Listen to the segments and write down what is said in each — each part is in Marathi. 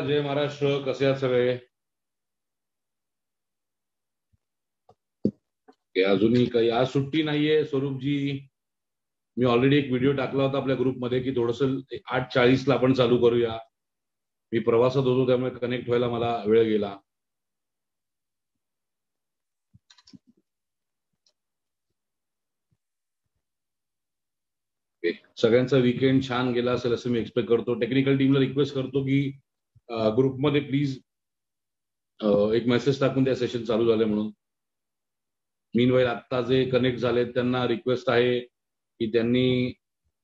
जय महाराष्ट्र. कसे आहात सगळे? अजूनही काही आज सुट्टी नाहीये स्वरूपजी. मी ऑलरेडी एक व्हिडिओ टाकला होता आपल्या ग्रुपमध्ये की थोडस 8:40 आपण चालू करूया. मी प्रवासात होतो त्यामुळे कनेक्ट व्हायला मला वेळ गेला. सगळ्यांचा वीकेंड छान गेला असेल असं मी एक्सपेक्ट करतो. टेक्निकल टीमला रिक्वेस्ट करतो की ग्रुपमध्ये प्लीज एक मेसेज टाकून द्या सेशन चालू झाले म्हणून. मीनवाईल आत्ता जे कनेक्ट झाले त्यांना रिक्वेस्ट आहे की त्यांनी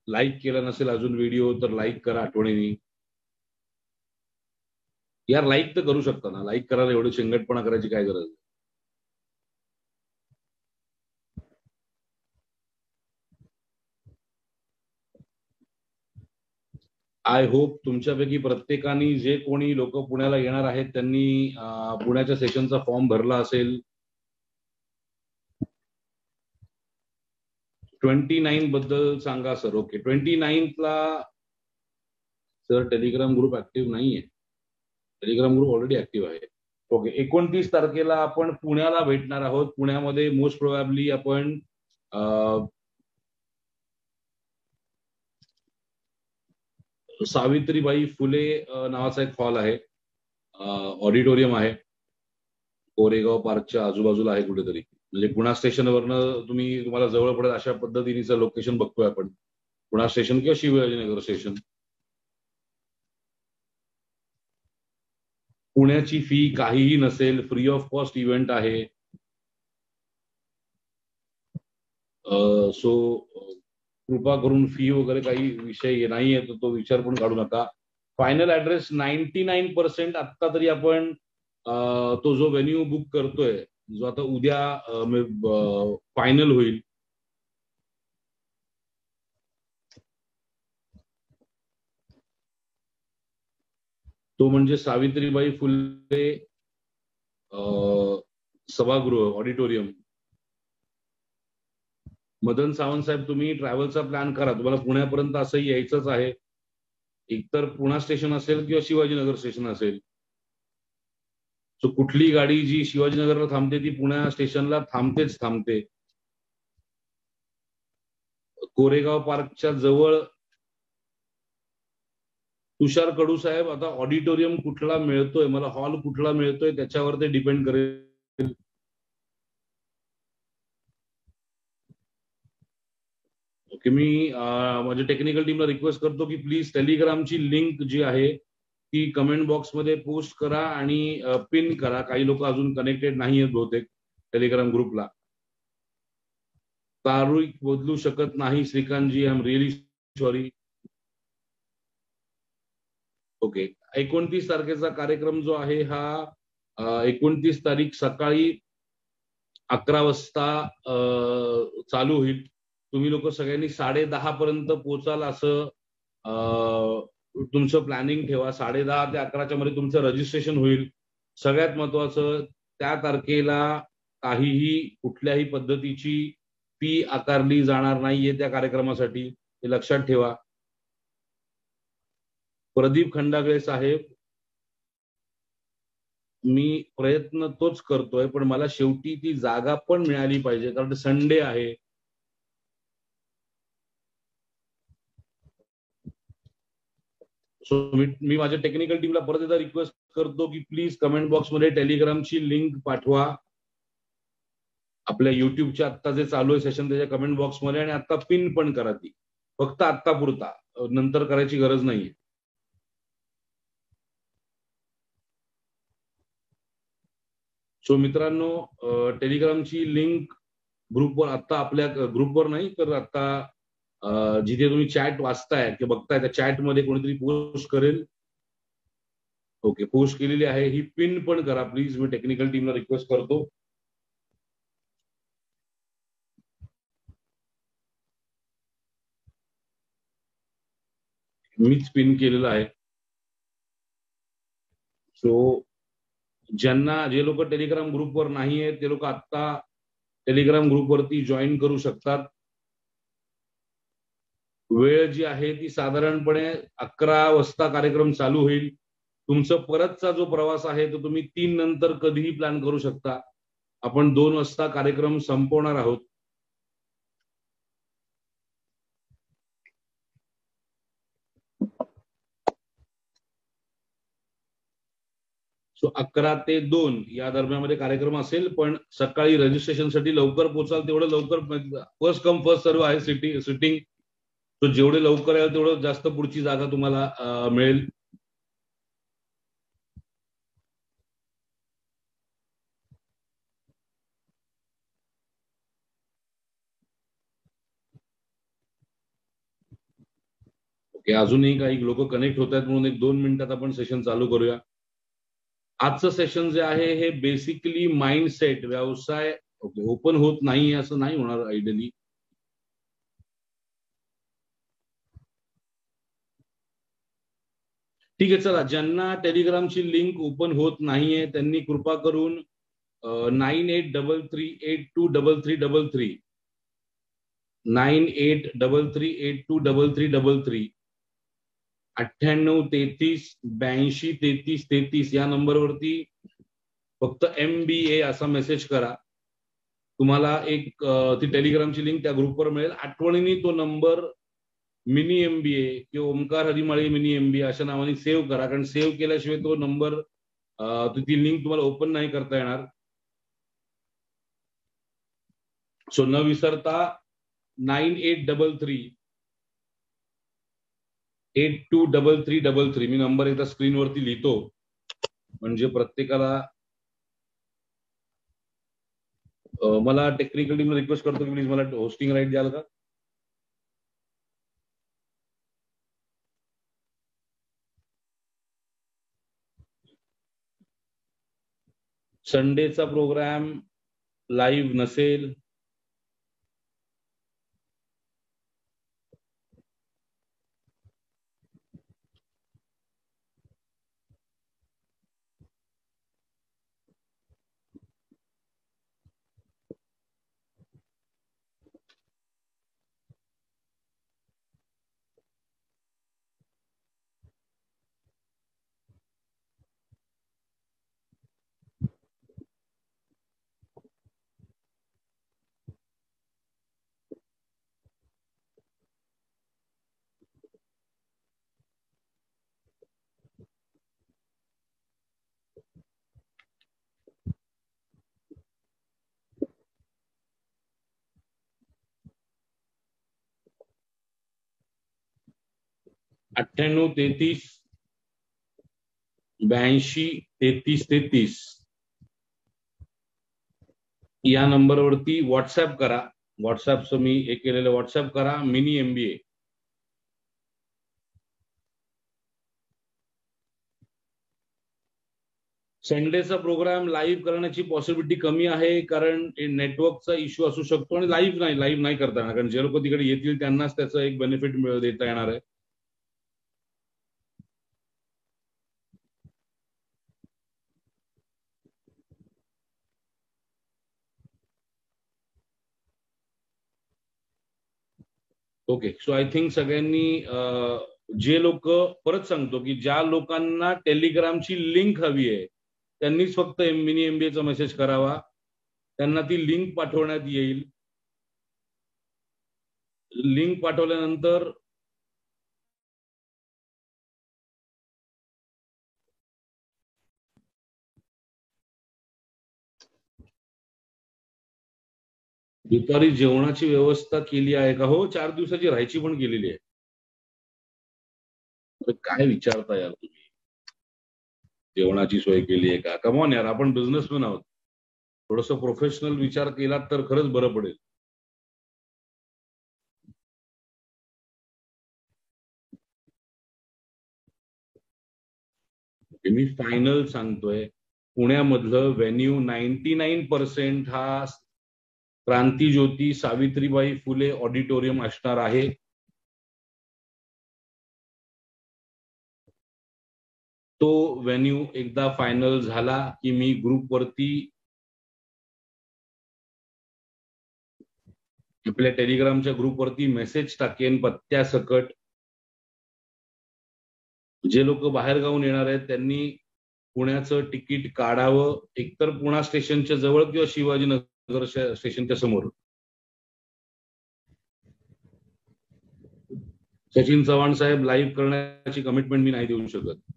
लाईक केला नसेल अजून व्हिडिओ तर लाईक करा आठवणीने. यार लाईक तर करू शकता ना, लाईक करायला एवढं शेंगटपणा करायची काय गरज? आय होप तुमच्यापैकी प्रत्येकाने जे कोणी लोक पुण्याला येणार आहेत त्यांनी पुण्याच्या सेशनचा फॉर्म भरला असेल. 29 बद्दल सांगा सर. ओके, 29ला सर टेलिग्राम ग्रुप ऍक्टिव्ह नाहीये. टेलिग्राम ग्रुप ऑलरेडी ऍक्टिव्ह आहे. ओके, 29 तारखेला आपण पुण्याला भेटणार आहोत. पुण्यामध्ये मोस्ट प्रोबॅबली आपण सावित्रीबाई फुले नावाचा एक हॉल आहे, ऑडिटोरियम आहे, कोरेगाव पार्कच्या आजूबाजूला आहे कुठेतरी. म्हणजे पुणा स्टेशनवरनं तुम्हाला जवळ पडेल अशा पद्धतीचं लोकेशन बघतोय आपण. पुणा स्टेशन किंवा शिवाजीनगर स्टेशन. पुण्याची फी काहीही नसेल, फ्री ऑफ कॉस्ट इव्हेंट आहे. सो कृपा करून फी वगैरे काही विषय नाहीये तर तो विचार पण काढू नका. फायनल ऍड्रेस 99% आत्ता तरी आपण तो जो व्हेन्यू बुक करतोय जो आता उद्या फायनल होईल, तो म्हणजे सावित्रीबाई फुले सभागृह ऑडिटोरियम. मदन सावंत साहेब, तुम्ही ट्रॅव्हलचा प्लॅन करा. तुम्हाला पुण्यापर्यंत असंही यायचंच आहे. एकतर पुणा स्टेशन असेल किंवा शिवाजीनगर स्टेशन असेल. सो कुठली गाडी जी शिवाजीनगरला थांबते ती पुण्या स्टेशनला थांबतेच थांबते. कोरेगाव पार्कच्या जवळ तुषार कडू साहेब, आता ऑडिटोरियम कुठला मिळतोय, मला हॉल कुठला मिळतोय त्याच्यावर ते डिपेंड करेल. ओके, मी माझ्या टेक्निकल टीमला रिक्वेस्ट करतो की प्लीज टेलिग्रामची लिंक जी आहे ती कमेंट बॉक्समध्ये पोस्ट करा आणि पिन करा. काही लोक अजून कनेक्टेड नाही आहेत बहुतेक टेलिग्राम ग्रुपला. तारीख बदलू शकत नाही Shrikantji, I am really sorry. Okay, 29 तारखेचा कार्यक्रम जो आहे हा 29 तारीख सकाळी 11 वाजता चालू होईल. तुम्ही लोक सगळ्यांनी 10:30 पर्यंत पोहोचाल असं तुमचं प्लॅनिंग ठेवा. 10:30 ते 11च्या मध्ये तुमचं रजिस्ट्रेशन होईल. सगळ्यात महत्वाचं, त्या तारखेला काहीही कुठल्याही पद्धतीची फी आकारली जाणार नाहीये त्या कार्यक्रमासाठी, हे लक्षात ठेवा. प्रदीप खंडागळे साहेब, मी प्रयत्न तोच करतोय पण मला शेवटी ती जागा पण मिळाली पाहिजे कारण संडे आहे. सो मी माझ्या टेक्निकल टीमला परत एकदा रिक्वेस्ट करतो की प्लीज कमेंट बॉक्समध्ये टेलिग्रामची लिंक पाठवा. आपल्या युट्यूबच्या आत्ता जे चालू आहे सेशन त्याच्या कमेंट बॉक्समध्ये, आणि आता पिन पण करा ती. फक्त आत्ता पुरता, नंतर करायची गरज नाहीये. सो मित्रांनो, टेलिग्रामची लिंक ग्रुपवर आत्ता, आपल्या ग्रुपवर नाही तर आत्ता जिथे तुम्ही चॅट वाचताय किंवा बघताय त्या चॅटमध्ये कोणीतरी पोस्ट करेल. ओके, पोस्ट केलेली आहे, ही पिन पण करा प्लीज. मी टेक्निकल टीमला रिक्वेस्ट करतो. मीच पिन केलेलं आहे. सो जे लोक टेलिग्राम ग्रुपवर नाही आहेत ते लोक आत्ता टेलिग्राम ग्रुपवरती जॉईन करू शकतात. वेळ जी आहे ती साधारणपणे 11 वाजता कार्यक्रम चालू होईल. तुमचं परतचा जो प्रवास आहे तो तुम्ही 3 नंतर कधीही प्लॅन करू शकता. आपण 2 वाजता कार्यक्रम संपवणार आहोत. सो 11 ते 2 या दरम्यान कार्यक्रम असेल, पण सकाळी रजिस्ट्रेशनसाठी लवकर पोहोचाल तेवढं लवकर. फर्स्ट कम फर्स्ट सर्व आहे सिटिंग. तो जेवढे लवकर याल तेवढं जास्त पुढची जागा तुम्हाला मिळेल. ओके, अजूनही काही लोक कनेक्ट होत आहेत म्हणून 1-2 मिनिटात आपण सेशन चालू करूया. आजचं सेशन जे आहे हे बेसिकली माइंडसेट, व्यवसाय ओपन होत नाही असं नाही होणार आयडियली. ठीक आहे, चला. ज्यांना टेलिग्रामची लिंक ओपन होत नाहीये त्यांनी कृपा करून 9833823333 9833823333 9833823333 या नंबरवरती फक्त MBA असा मेसेज करा. तुम्हाला एक ती टेलिग्रामची लिंक त्या ग्रुपवर मिळेल. आठवणीने तो नंबर मिनी MBA किंवा ओमकार हरिमाळे मिनी MBA अशा नावाने सेव्ह करा, कारण सेव्ह केल्याशिवाय तो नंबर ती लिंक तुम्हाला ओपन नाही करता येणार. सो न विसरता 9833823333 मी नंबर एकदा स्क्रीनवरती लिहितो म्हणजे प्रत्येकाला. मला टेक्निकल टीमला रिक्वेस्ट करतो की प्लीज मला होस्टिंग राईट द्याल का. संडेचा प्रोग्राम लाईव्ह नसेल. अठ्ठ्याण्णव 33 82 33 33 या नंबरवरती व्हॉट्सअप करा. व्हॉट्सअपचं मी एक केलेलं व्हॉट्सअप करा मिनी MBA. संडेचा प्रोग्राम लाईव्ह करण्याची पॉसिबिलिटी कमी आहे, कारण नेटवर्कचा इश्यू असू शकतो आणि लाईव्ह नाही करता येणार, कारण जे लोक तिकडे येतील त्यांनाच त्याचं एक बेनिफिट देता येणार आहे. ओके, सो आय थिंक सगळ्यांनी जे लोक, परत सांगतो की ज्या लोकांना टेलिग्रामची लिंक हवी आहे त्यांनीच फक्त मिनी MBAचा मेसेज करावा. त्यांना ती लिंक पाठवण्यात येईल. लिंक पाठवल्यानंतर दुपारी जेवणाची व्यवस्था केली आहे का. हो, 4 दिवसाची राहायची पण केलेली आहे. काय विचारता यार तुम्ही, जेवणाची सोय केली आहे का. कमॉन यार, आपण बिझनेसमॅन आहोत. थोडस प्रोफेशनल विचार केला तर खरंच बरं पडेल. मी फायनल सांगतोय, पुण्यामधलं व्हेन्यू 99% हा क्रांतीज्योती सावित्रीबाई फुले ऑडिटोरियम असणार आहे. तो व्हेन्यू एकदा फायनल झाला की मी ग्रुपवरती, आपल्या टेलिग्रामच्या ग्रुपवरती मेसेज टाकेन पत्त्यासकट. जे लोक बाहेर गावून येणार आहेत त्यांनी पुण्याचं तिकीट काढावं, एकतर पुणा स्टेशनच्या जवळ किंवा शिवाजीनगर स्टेशनच्या समोर. सचिन चव्हाण साहेब लाईव्ह करण्याची कमिटमेंट मी नाही देऊ शकत.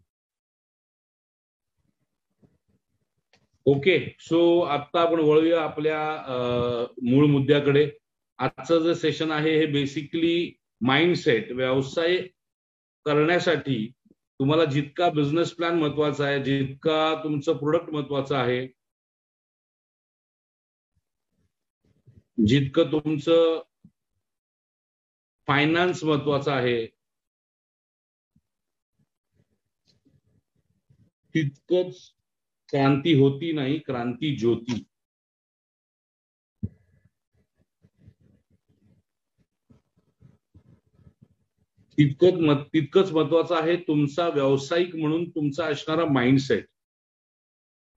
ओके, सो आता आपण वळूया आपल्या मूळ मुद्द्याकडे. आजचं जे सेशन आहे हे बेसिकली माइंडसेट, व्यवसाय करण्यासाठी तुम्हाला जितका बिझनेस प्लॅन महत्वाचा आहे, जितका तुमचं प्रोडक्ट महत्वाचं आहे, जितकं तुमचं फायनान्स महत्वाचं आहे, तितकंच क्रांती होती नाही, क्रांती ज्योती. तितकंच महत्वाचं आहे तुमचा व्यावसायिक म्हणून तुमचा असणारा माइंडसेट,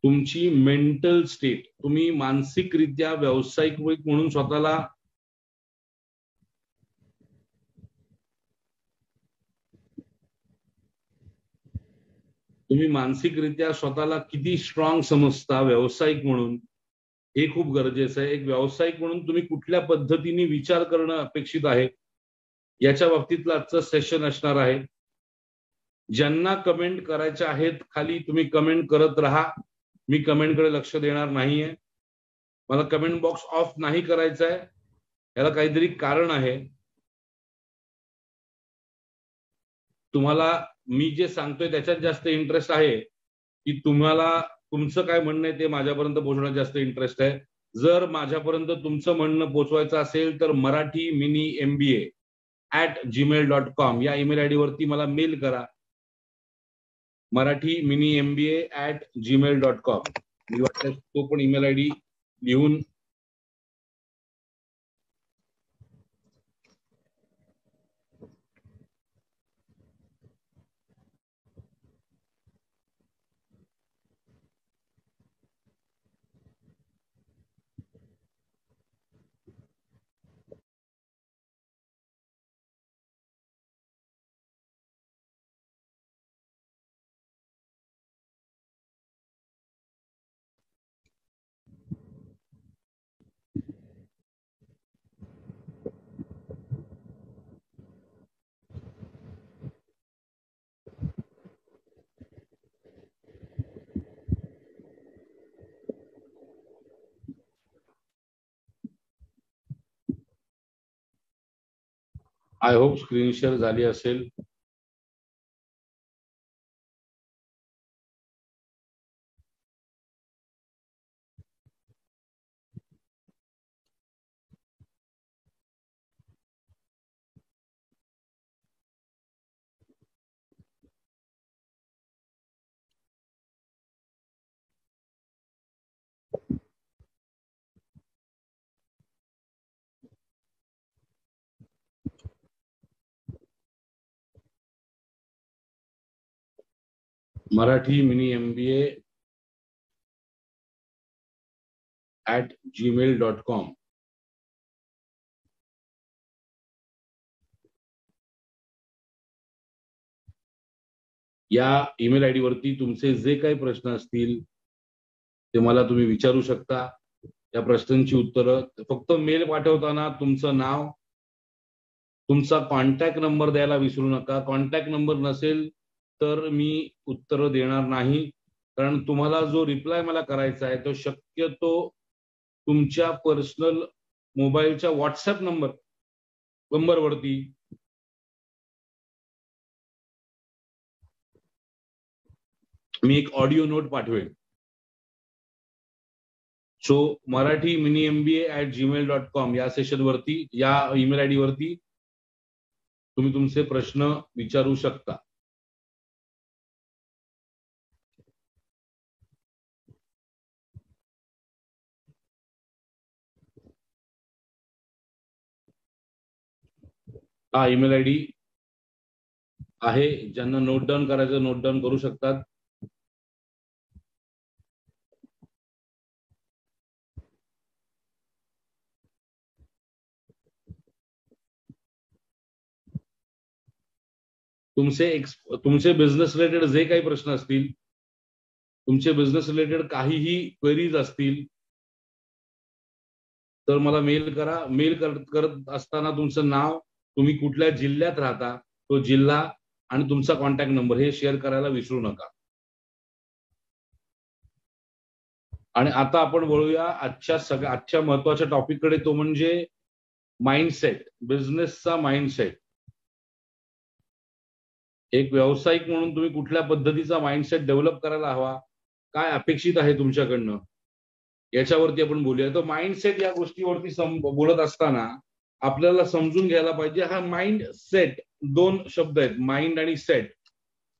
तुमची मेंटल स्टेट. तुम्ही मानसिकरित्या व्यावसायिक म्हणून स्वतःला मानसिकरित्या स्वतःला किती स्ट्रॉंग समजता व्यावसायिक म्हणून, हे खूप गरजेचं आहे. एक व्यावसायिक म्हणून तुम्ही कुठल्या पद्धतीने विचार करणं अपेक्षित आहे याच्या बाबतीतलं आजचं सेशन असणार आहे. ज्यांना कमेंट करायच्या आहेत खाली तुम्ही कमेंट करत राहा. मी कमेंटकडे लक्ष देणार नाहीये. मला कमेंट बॉक्स ऑफ नाही करायचा आहे, याला काहीतरी कारण आहे. तुम्हाला मी जे सांगतोय त्याच्यात जास्त इंटरेस्ट आहे की तुम्हाला तुमचं काय म्हणणं आहे ते माझ्यापर्यंत पोहोचण्यात जास्त इंटरेस्ट आहे. जर माझ्यापर्यंत तुमचं म्हणणं पोहोचवायचं असेल तर marathiminiMBA@gmail.com या ईमेल आयडी वरती मला मेल करा. marathiminiMBA@gmail.com. मी वाटतं तो पण ईमेल आयडी लिहून आय होप स्क्रीन शेअर झाली असेल. marathiminiMBA@gmail.com या ईमेल आयडी वरती तुमचे जे काही प्रश्न असतील ते मला तुम्ही विचारू शकता. या प्रश्नांची उत्तरं फक्त मेल पाठवताना तुमचं नाव, तुमचा कॉन्टॅक्ट नंबर द्यायला विसरू नका. कॉन्टॅक्ट नंबर नसेल तर मी उत्तर देणार नाही, कारण तुम्हाला जो रिप्लाय मला करायचा आहे तो शक्यतो तुमच्या पर्सनल मोबाईलच्या व्हॉट्सअप नंबरवरती मी एक ऑडिओ नोट पाठवेल. सो marathiminiMBA@gmail.com या सेशन वरती, या ईमेल आयडी वरती तुम्ही तुमचे प्रश्न विचारू शकता. हा ईमेल आयडी आहे. ज्यांना नोट डाऊन करायचं नोट डाऊन करू शकतात. तुमचे बिझनेस रिलेटेड जे काही प्रश्न असतील, तुमचे बिझनेस रिलेटेड काहीही क्वेरीज असतील तर मला मेल करा. मेल करत असताना तुमचं नाव, तुम्ही कुठल्या जिल्ह्यात राहता, तो जिल्हा आणि तुमचा कॉन्टॅक्ट नंबर हे शेअर करायला विसरू नका. आणि आता आपण वळूया आजच्या महत्वाच्या टॉपिककडे, तो म्हणजे माइंडसेट, बिझनेसचा माइंडसेट. एक व्यावसायिक म्हणून तुम्ही कुठल्या पद्धतीचा माइंडसेट डेव्हलप करायला हवा, काय अपेक्षित आहे तुमच्याकडनं, याच्यावरती आपण बोलूया. तर माइंडसेट या गोष्टीवरती बोलत असताना आपल्याला समजून घ्यायला पाहिजे, हा माइंड सेट, दोन शब्द आहेत, माइंड आणि सेट.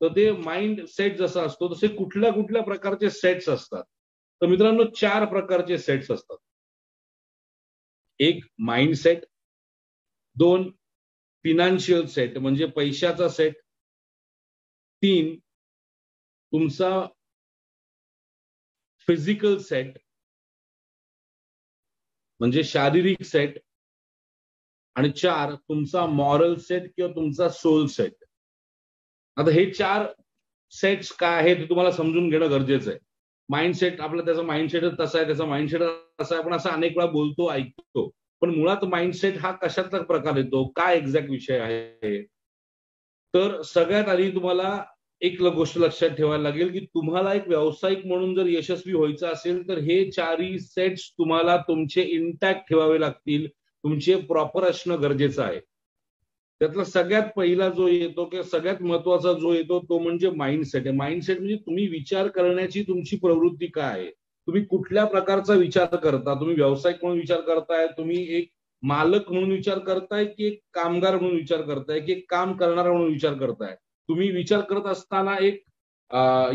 तर ते माइंड सेट जसा असतो तसे कुठल्या कुठल्या प्रकारचे सेट्स असतात. तर मित्रांनो, 4 प्रकारचे सेट्स असतात. एक माइंड सेट, 2 फिनान्शियल सेट म्हणजे पैशाचा सेट, 3 तुमचा फिजिकल सेट म्हणजे शारीरिक सेट, आणि 4 तुमचा मॉरल सेट किंवा तुमचा सोल सेट. आता हे 4 सेट्स काय आहेत हे तुम्हाला समजून घेणं गरजेचं आहे. माइंडसेट आपला, त्याचा माइंडसेटच तसा आहे, त्याचा माइंडसेट तसा आहे, आपण असं अनेक वेळा बोलतो, ऐकतो. पण मुळात माइंडसेट हा कशाचा प्रकार येतो, काय एक्झॅक्ट विषय आहे. तर सगळ्यात आधी तुम्हाला एक गोष्ट लक्षात ठेवायला लागेल की तुम्हाला एक व्यावसायिक म्हणून जर यशस्वी व्हायचं असेल तर हे 4ही सेट्स तुम्हाला तुमचे इंटॅक्ट ठेवावे लागतील, तुमचे प्रॉपर असणं गरजेचं आहे. त्यातला सगळ्यात पहिला जो येतो किंवा सगळ्यात महत्वाचा जो येतो तो म्हणजे माइंडसेट आहे. माइंडसेट म्हणजे तुम्ही विचार करण्याची तुमची प्रवृत्ती काय आहे, तुम्ही कुठल्या प्रकारचा विचार करता, तुम्ही व्यावसायिक म्हणून विचार करताय, तुम्ही एक मालक म्हणून विचार करताय, की एक कामगार म्हणून विचार करताय, की एक काम करणारा म्हणून विचार करताय. तुम्ही विचार करत असताना एक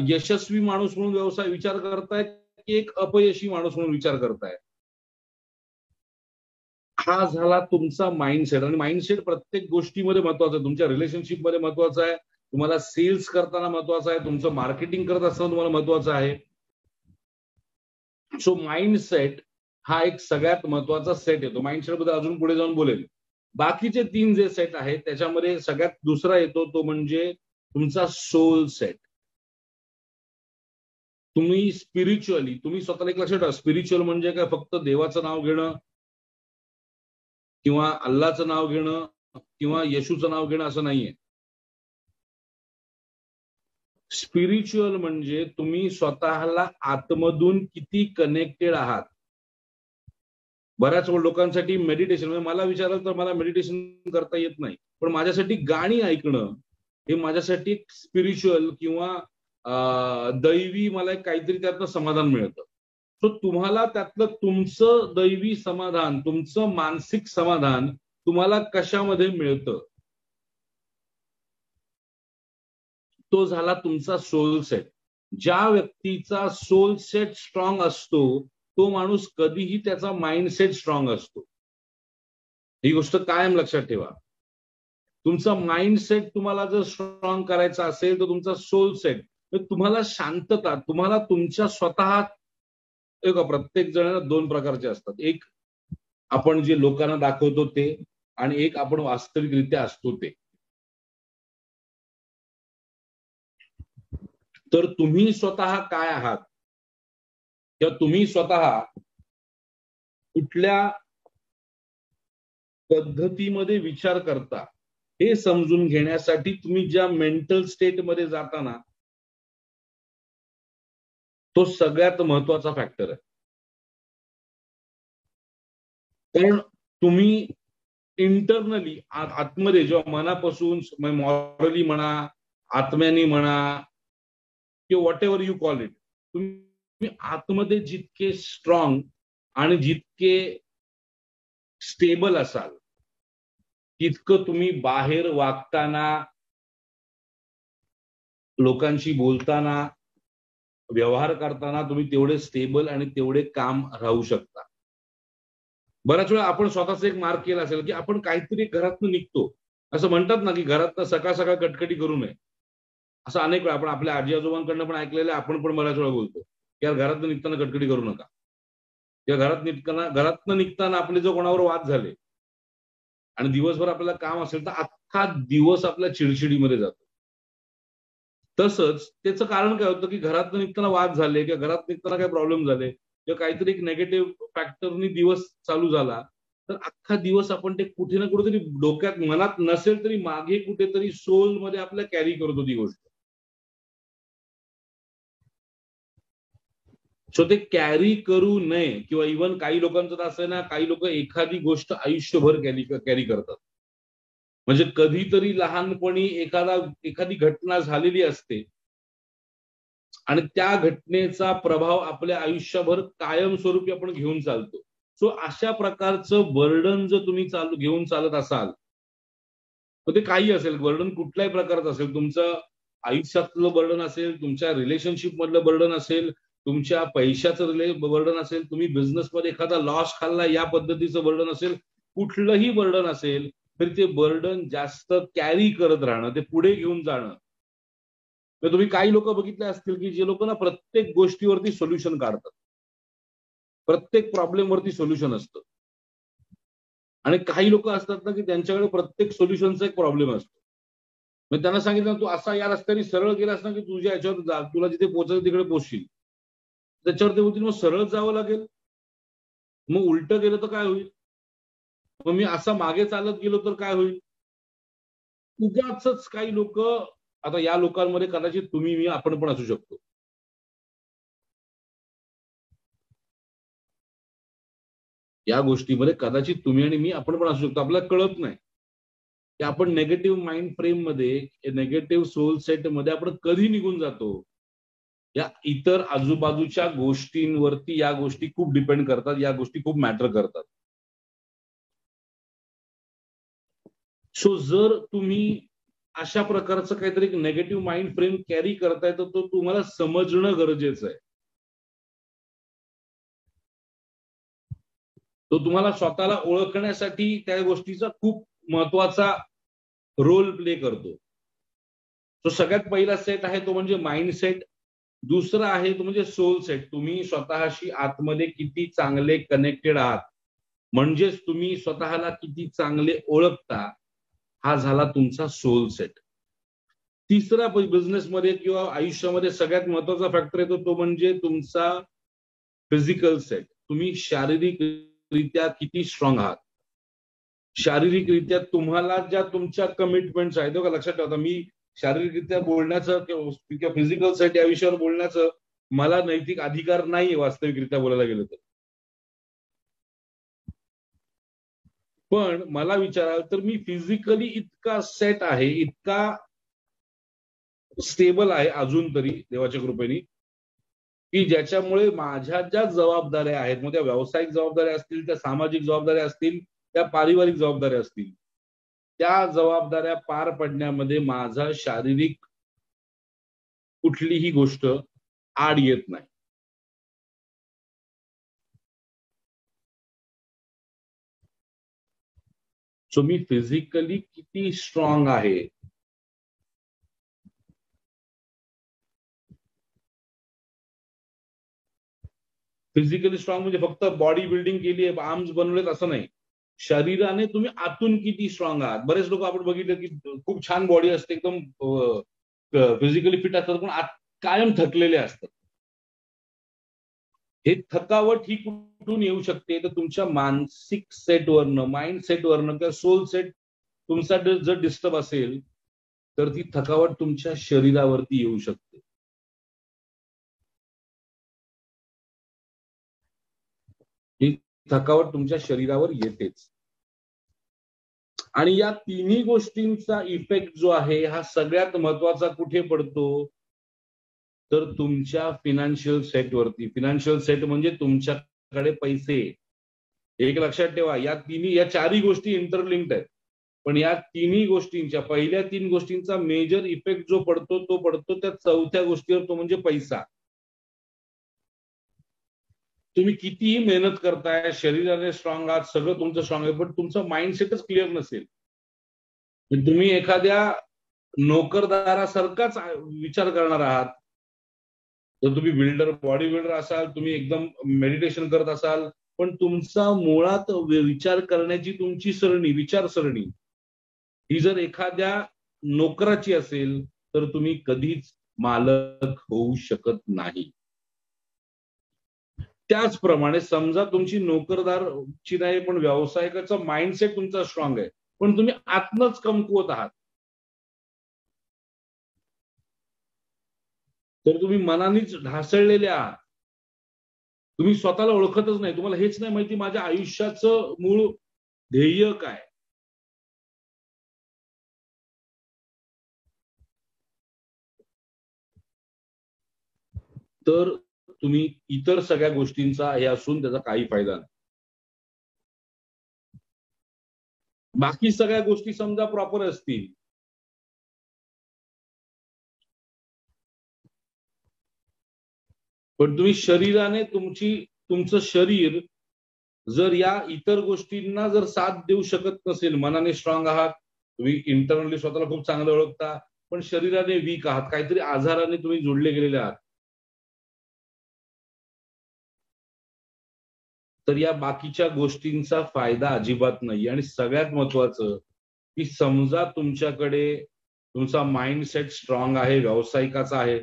यशस्वी माणूस म्हणून व्यवसाय विचार करताय, की एक अपयशी माणूस म्हणून विचार करताय. हा झाला तुमचा माइंडसेट. आणि माइंडसेट प्रत्येक गोष्टीमध्ये महत्वाचा आहे. तुमच्या रिलेशनशिपमध्ये महत्वाचा आहे, तुम्हाला सेल्स करताना महत्वाचा आहे, तुमचं मार्केटिंग करत असताना तुम्हाला महत्वाचं आहे. सो माइंडसेट हा एक सगळ्यात महत्वाचा सेट येतो. माइंडसेट बद्दल अजून पुढे जाऊन बोलेल. बाकीचे 3 जे सेट आहेत त्याच्यामध्ये सगळ्यात दुसरा येतो तो म्हणजे तुमचा सोल सेट. तुम्ही स्पिरिच्युअली, तुम्ही स्वतःला एक लक्षात ठेवा, स्पिरिच्युअल म्हणजे काय फक्त देवाचं नाव घेणं किंवा अल्लाचं नाव घेणं किंवा येशूचं नाव घेणं असं नाहीये. स्पिरिच्युअल म्हणजे तुम्ही स्वतःला आतमधून किती कनेक्टेड आहात. बऱ्याच लोकांसाठी मेडिटेशन, म्हणजे मला विचारलं तर मला मेडिटेशन करता येत नाही, पण माझ्यासाठी गाणी ऐकणं हे माझ्यासाठी स्पिरिच्युअल किंवा दैवी, मला काहीतरी त्यातनं समाधान मिळतं. सो तुम्हाला त्यातलं तुमचं दैवी समाधान, तुमचं मानसिक समाधान तुम्हाला कशामध्ये मिळतं, तो झाला तुमचा सोल सेट. ज्या व्यक्तीचा सोल सेट स्ट्रॉंग असतो तो माणूस कधीही त्याचा माइंडसेट स्ट्रॉंग असतो. ही गोष्ट कायम लक्षात ठेवा. तुमचा माइंडसेट तुम्हाला जर स्ट्रॉंग करायचा असेल तर तुमचा सोल सेट, तर तुम्हाला शांतता, तुम्हाला तुमच्या स्वतः, प्रत्येक जण 2 प्रकारचे असतात. एक आपण जे लोकांना दाखवतो ते, आणि एक आपण वास्तविकरित्या असतो ते. तर तुम्ही स्वतः काय आहात किंवा तुम्ही स्वतः कुठल्या पद्धतीमध्ये विचार करता हे समजून घेण्यासाठी तुम्ही ज्या मेंटल स्टेटमध्ये जाता ना, तो सगळ्यात महत्वाचा फॅक्टर आहे. कारण तुम्ही इंटरनली आतमध्ये जेव्हा मनापासून, मॉरली म्हणा, आत्म्यानी म्हणा, किंवा what ever you call it, तुम्ही आतमध्ये जितके स्ट्रॉंग आणि जितके स्टेबल असाल तितकं तुम्ही बाहेर वागताना, लोकांशी बोलताना, व्यवहार करताना तुम्ही तेवढे स्टेबल आणि तेवढे काम राहू शकता. बऱ्याच वेळा आपण स्वतःच एक मार्क केला असेल की आपण काहीतरी घरातनं निघतो, असं म्हणतात ना की घरातनं सकाळ सकाळ कटकटी करू नये. असं अनेक वेळा आपण आपल्या आजी आजोबांकडनं पण ऐकलेलं, आपण पण बऱ्याच वेळा बोलतो की यार घरातनं निघताना कटकटी करू नका, किंवा घरातनं निघताना आपले जो कोणावर वाद झाले आणि दिवसभर आपल्याला काम असेल तर अख्खा दिवस आपल्या चिडचिडीमध्ये जातो. तसंच त्याचं कारण काय होतं की घरात निघताना वाद झाले किंवा घरात निघताना काही प्रॉब्लेम झाले किंवा काहीतरी एक नेगेटिव्ह फॅक्टरनी दिवस चालू झाला, तर अख्खा दिवस आपण ते कुठे ना कुठेतरी डोक्यात मनात नसेल तरी मागे कुठेतरी सोल मध्ये आपल्या कॅरी करतो ती गोष्ट. सो ते कॅरी करू नये. किंवा इव्हन काही लोकांचं तर असं आहे ना, काही लोक एखादी गोष्ट आयुष्यभर कॅरी करतात. म्हणजे कधीतरी लहानपणी एखादी घटना झालेली असते आणि त्या घटनेचा प्रभाव आपल्या आयुष्यभर कायमस्वरूपी आपण घेऊन चालतो. सो अशा प्रकारचं बर्डन जर तुम्ही घेऊन चालत असाल, तर ते काही असेल, बर्डन कुठल्याही प्रकारचं असेल, तुमचं आयुष्यातलं बर्डन असेल, तुमच्या रिलेशनशिप मधलं बर्डन असेल, तुमच्या पैशाचं बर्डन असेल, तुम्ही बिझनेसमध्ये एखादा लॉस खाल्ला या पद्धतीचं बर्डन असेल, कुठलंही बर्डन असेल, तरी ते बर्डन जास्त कॅरी करत राहणं, ते पुढे घेऊन जाणं. तर तुम्ही काही लोक बघितले असतील की जे लोक ना प्रत्येक गोष्टीवरती सोल्युशन काढतात, प्रत्येक प्रॉब्लेमवरती सोल्युशन असतं. आणि काही लोक असतात ना की त्यांच्याकडे प्रत्येक सोल्युशनचा एक प्रॉब्लेम असतो. मग त्यांना सांगितलं तू असा या रस्त्याने सरळ गेलास ना की तुझ्या याच्यावर तुला जिथे पोहोचायचं तिकडे पोहोचशील. त्याच्यावर ते बोलतील मग सरळ जावं लागेल, मग उलट गेलं तर काय होईल, मग मी असा मागे चालत गेलो तर काय होईल. उगाच काही लोक, आता या लोकांमध्ये कदाचित तुम्ही मी आपण पण असू शकतो. या गोष्टीमध्ये कदाचित तुम्ही आणि मी आपण पण असू शकतो, आपल्याला कळत नाही की आपण नेगेटिव्ह माइंड फ्रेम मध्ये, नेगेटिव्ह सोल सेट मध्ये आपण कधी निघून जातो. या इतर आजूबाजूच्या गोष्टींवरती या गोष्टी खूप डिपेंड करतात, या गोष्टी खूप मॅटर करतात. सो जर तुम्ही अशा प्रकारचं काहीतरी एक नेगेटिव्ह माइंड फ्रेम कॅरी करताय, तर तो तुम्हाला समजणं गरजेचं आहे. तो तुम्हाला स्वतःला ओळखण्यासाठी त्या गोष्टीचा खूप महत्वाचा रोल प्ले करतो. तो सगळ्यात पहिला सेट आहे तो म्हणजे माइंड सेट. दुसरा आहे तो म्हणजे सोल सेट. तुम्ही स्वतःशी आतमध्ये किती चांगले कनेक्टेड आहात, म्हणजेच तुम्ही स्वतःला किती चांगले ओळखता, हा झाला तुमचा सोल सेट. तिसरा बिझनेसमध्ये किंवा आयुष्यामध्ये सगळ्यात महत्वाचा फॅक्टर येतो तो म्हणजे तुमचा फिजिकल सेट. तुम्ही शारीरिकरित्या किती स्ट्रॉंग आहात. शारीरिकरित्या तुम्हाला ज्या तुमच्या कमिटमेंट्स आहेत, का लक्षात ठेवता, मी शारीरिकरित्या बोलण्याचं किंवा फिजिकल सेट या विषयावर बोलण्याचं मला नैतिक अधिकार नाही वास्तविकरित्या बोलायला गेलं तर. पण मला विचाराल तर मी फिजिकली इतका सेट आहे, इतका स्टेबल आहे अजून तरी देवाच्या कृपेने, की ज्याच्यामुळे माझ्या ज्या जबाबदाऱ्या आहेत, मग त्या व्यावसायिक जबाबदाऱ्या असतील, त्या सामाजिक जबाबदाऱ्या असतील, त्या पारिवारिक जबाबदाऱ्या असतील, त्या जबाबदाऱ्या पार पडण्यामध्ये माझा शारीरिक कुठलीही गोष्ट आड येत नाही. सो मी फिजिकली किती स्ट्रॉंग आहे. फिजिकली स्ट्रॉंग म्हणजे फक्त बॉडी बिल्डिंग केली आहे, आर्म्स बनवलेत असं नाही. शरीराने तुम्ही आतून किती स्ट्रॉंग आहात. बरेच लोक आपण बघितलं की खूप छान बॉडी असते, एकदम फिजिकली फिट असतात, पण कायम थकलेले असतात. हे थकावट ही कुठून येऊ शकते, तर तुमच्या मानसिक सेटवरनं, माइंड सेटवरनं किंवा सोल सेट तुमचा जर डिस्टर्ब असेल, तर ती थकावट तुमच्या शरीरावरती येऊ शकते. ही थकावट तुमच्या शरीरावर येतेच. आणि या तिन्ही गोष्टींचा इफेक्ट जो आहे हा सगळ्यात महत्वाचा कुठे पडतो, तर तुमच्या फिनान्शियल सेटवरती. फिनान्शियल सेट म्हणजे तुमच्याकडे पैसे. एक लक्षात ठेवा, या चारही गोष्टी इंटरलिंक्ड आहेत, पण या तिन्ही गोष्टींच्या, पहिल्या तीन गोष्टींचा मेजर इफेक्ट जो पडतो तो पडतो त्या चौथ्या गोष्टीवर, तो म्हणजे पैसा. तुम्ही कितीही मेहनत करताय, शरीराने स्ट्रॉंग आहात, सगळं तुमचं स्ट्रॉंग आहे, पण तुमचं माइंडसेटच क्लिअर नसेल, तुम्ही एखाद्या नोकरदारासारखाच विचार करणार आहात. जर तुम्ही बॉडी बिल्डर असाल, तुम्ही एकदम मेडिटेशन करत असाल, पण तुमचा मुळात विचार करण्याची तुमची विचारसरणी ही जर एखाद्या नोकराची असेल, तर तुम्ही कधीच मालक होऊ शकत नाही. त्याचप्रमाणे समजा तुमची नोकरदारची नाही पण व्यावसायिकाचा माइंडसेट तुमचा स्ट्रॉंग आहे, पण तुम्ही आतनच कमकुवत आहात, तर तुम्ही मनानेच ढासळलेले आहात. तुम्ही स्वतःला ओळखतच नाही. तुम्हाला हेच नाही माहिती माझ्या आयुष्याचं मूळ ध्येय काय. तर तुम्ही इतर सगळ्या गोष्टींचा हे असून त्याचा काही फायदा नाही. बाकी सगळ्या गोष्टी समजा प्रॉपर असतील, पण तुम्ही शरीराने तुमचं शरीर जर या इतर गोष्टींना जर साथ देऊ शकत नसेल, मनाने स्ट्रॉंग आहात, तुम्ही इंटरनली स्वतःला खूप चांगलं ओळखता, पण शरीराने वीक आहात, काहीतरी आजाराने तुम्ही जोडले गेलेले आहात, तर या बाकीच्या गोष्टींचा फायदा अजिबात नाही. आणि सगळ्यात महत्वाचं की समजा तुमच्याकडे तुमचा माइंडसेट स्ट्रॉंग आहे, व्यावसायिकाचा आहे,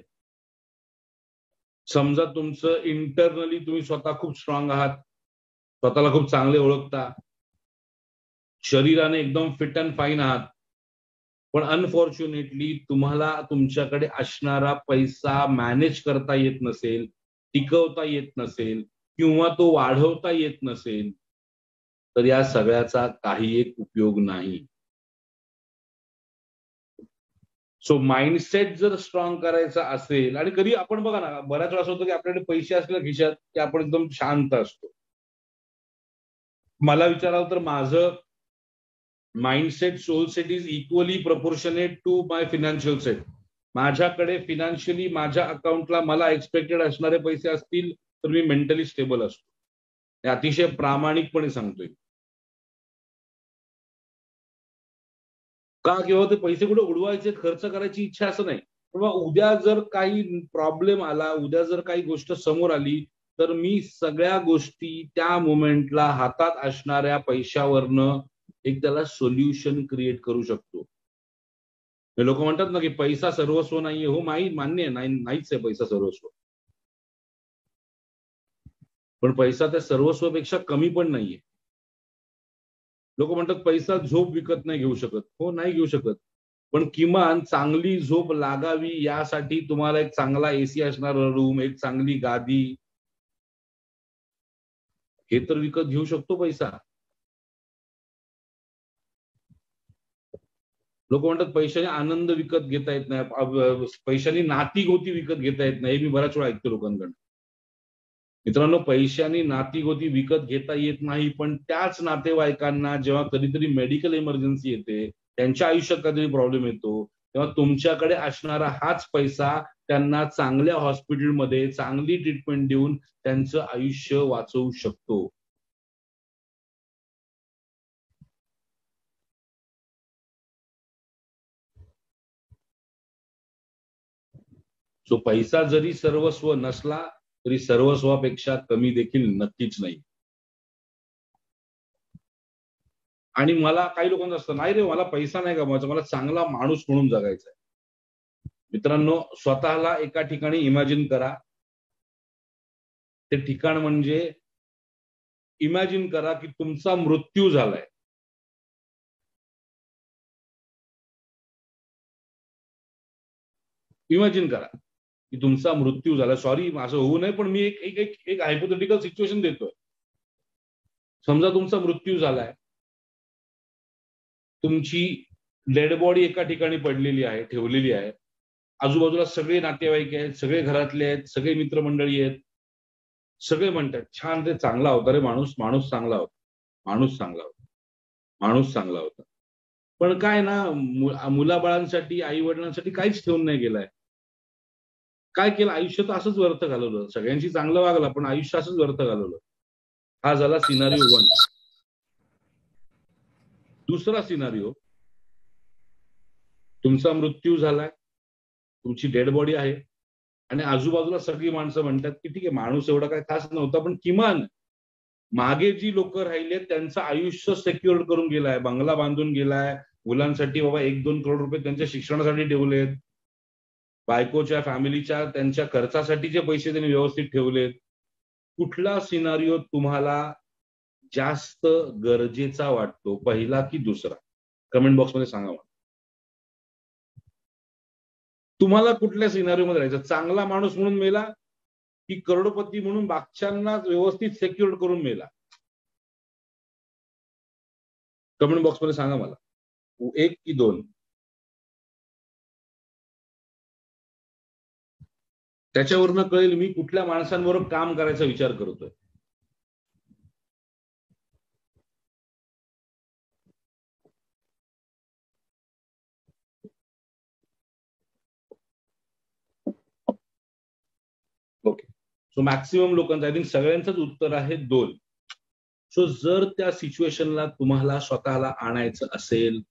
समजा तुमचं इंटरनली तुम्ही स्वतः खूप स्ट्रॉंग आहात, स्वतःला खूप चांगले ओळखता, शरीराने एकदम फिट अँड फाईन आहात, पण अनफॉर्च्युनेटली तुम्हाला तुमच्याकडे असणारा पैसा मॅनेज करता येत नसेल, टिकवता येत नसेल किंवा तो वाढवता येत नसेल, तर या सगळ्याचा काही एक उपयोग नाही. सो माइंडसेट जर स्ट्रॉंग करायचा असेल, आणि कधी आपण बघा ना, बऱ्याच वेळा असं होतं की आपल्याकडे पैसे असले खिशात की आपण एकदम शांत असतो. मला विचाराल तर माझं mindset soul set is equally proportionate to my financial set. माझ्याकडे फिनान्शियली माझ्या अकाउंटला मला एक्सपेक्टेड असणारे पैसे असतील तर मी मेंटली स्टेबल असतो. हे अतिशय प्रामाणिकपणे सांगतोय. का किंवा ते पैसे कुठे उडवायचे, खर्च करायची इच्छा असं नाही. किंवा उद्या जर काही प्रॉब्लेम आला, उद्या जर काही गोष्ट समोर आली, तर मी सगळ्या गोष्टी त्या मोमेंटला हातात असणाऱ्या पैशावरनं एक त्याला सोल्युशन क्रिएट करू शकतो. लोक म्हणतात ना की पैसा सर्वस्व नाहीये. हो, मान्य आहे, नाहीच आहे पैसा सर्वस्व. पण पैसा त्या सर्वस्वापेक्षा कमी पण नाहीये. लोक म्हणतात पैसा झोप विकत नाही घेऊ शकत. हो, नाही घेऊ शकत. पण किमान चांगली झोप लागावी यासाठी तुम्हाला एक चांगला एसी असणारा रूम, एक चांगली गादी, हे तर विकत घेऊ शकतो पैसा. लोक म्हणतात पैशाने आनंद विकत घेता येत नाही, पैशाने नाती गोती विकत घेता येत नाही. हे मी बऱ्याच वेळा ऐकतो लोकांकडून. मित्रांनो, पैशाने नाती गोती विकत घेता येत नाही, पण त्याच नातेवाईकांना जेव्हा कधीतरी मेडिकल इमर्जन्सी येते, त्यांच्या आयुष्यात काहीतरी प्रॉब्लेम येतो, तेव्हा तुमच्याकडे असणारा हाच पैसा त्यांना चांगल्या हॉस्पिटलमध्ये चांगली ट्रीटमेंट देऊन त्यांचं आयुष्य वाचवू शकतो. सो पैसा जरी सर्वस्व नसला तरी सर्वस्वापेक्षा कमी देखील नक्कीच नाही. आणि मला काही लोकांचं असतं, नाही रे, मला पैसा नाही कमवायचा, मला चांगला माणूस म्हणून जगायचा आहे. मित्रांनो, स्वतःला एका ठिकाणी इमॅजिन करा. ते ठिकाण म्हणजे, इमॅजिन करा की तुमचा मृत्यू झालाय. इमॅजिन करा की तुमचा मृत्यू झाला. सॉरी, असं होऊ नये, पण मी एक एक एक हायपोथेटिकल सिच्युएशन देतोय. समजा तुमचा मृत्यू झालाय, तुमची डेड बॉडी एका ठिकाणी पडलेली आहे, ठेवलेली आहे. आजूबाजूला सगळे नातेवाईक आहेत, सगळे घरातले आहेत, सगळे मित्रमंडळी आहेत. सगळे म्हणतात, छान रे, चांगला होता रे माणूस, माणूस चांगला होता, माणूस चांगला होता, माणूस चांगला होता. पण काय ना, मुलाबाळांसाठी, आई वडिलांसाठी काहीच ठेवून नाही गेलाय. काय केलं, आयुष्य तर असंच व्यर्थ घालवलं. सगळ्यांशी चांगलं वागला, पण आयुष्य असंच व्यर्थ घालवलं. हा झाला सिनारिओ 1. दुसरा सिनारिओ, तुमचा मृत्यू झालाय, तुमची डेड बॉडी आहे, आणि आजूबाजूला सगळी माणसं म्हणतात की ठीक आहे, माणूस एवढा काय खास नव्हता, पण किमान मागे जी लोक राहिले त्यांचं आयुष्य सेक्युअर करून गेलाय, बंगला बांधून गेलाय, मुलांसाठी बाबा 1-2 करोड रुपये त्यांच्या शिक्षणासाठी ठेवलेत. बायकोच्या फॅमिलीच्या त्यांच्या खर्चासाठीचे पैसे त्यांनी व्यवस्थित ठेवलेत. कुठला सिनारिओ तुम्हाला जास्त गरजेचा वाटतो, पहिला की दुसरा? कमेंट बॉक्समध्ये सांगा मला. तुम्हाला कुठल्या सिनारिओमध्ये राहायचं? चांगला माणूस म्हणून मेला की करोडपती म्हणून बादशांना व्यवस्थित सेक्युअर करून मेला? कमेंट बॉक्समध्ये सांगा मला. 1 की 2? त्याच्यावरनं कळेल मी कुठल्या माणसांबरोबर काम करायचा विचार करतोय. ओके, सो मॅक्सिमम लोकांचं, आय थिंक सगळ्यांचंच उत्तर आहे 2. सो जर त्या सिच्युएशनला तुम्हाला स्वतःला आणायचं असेल,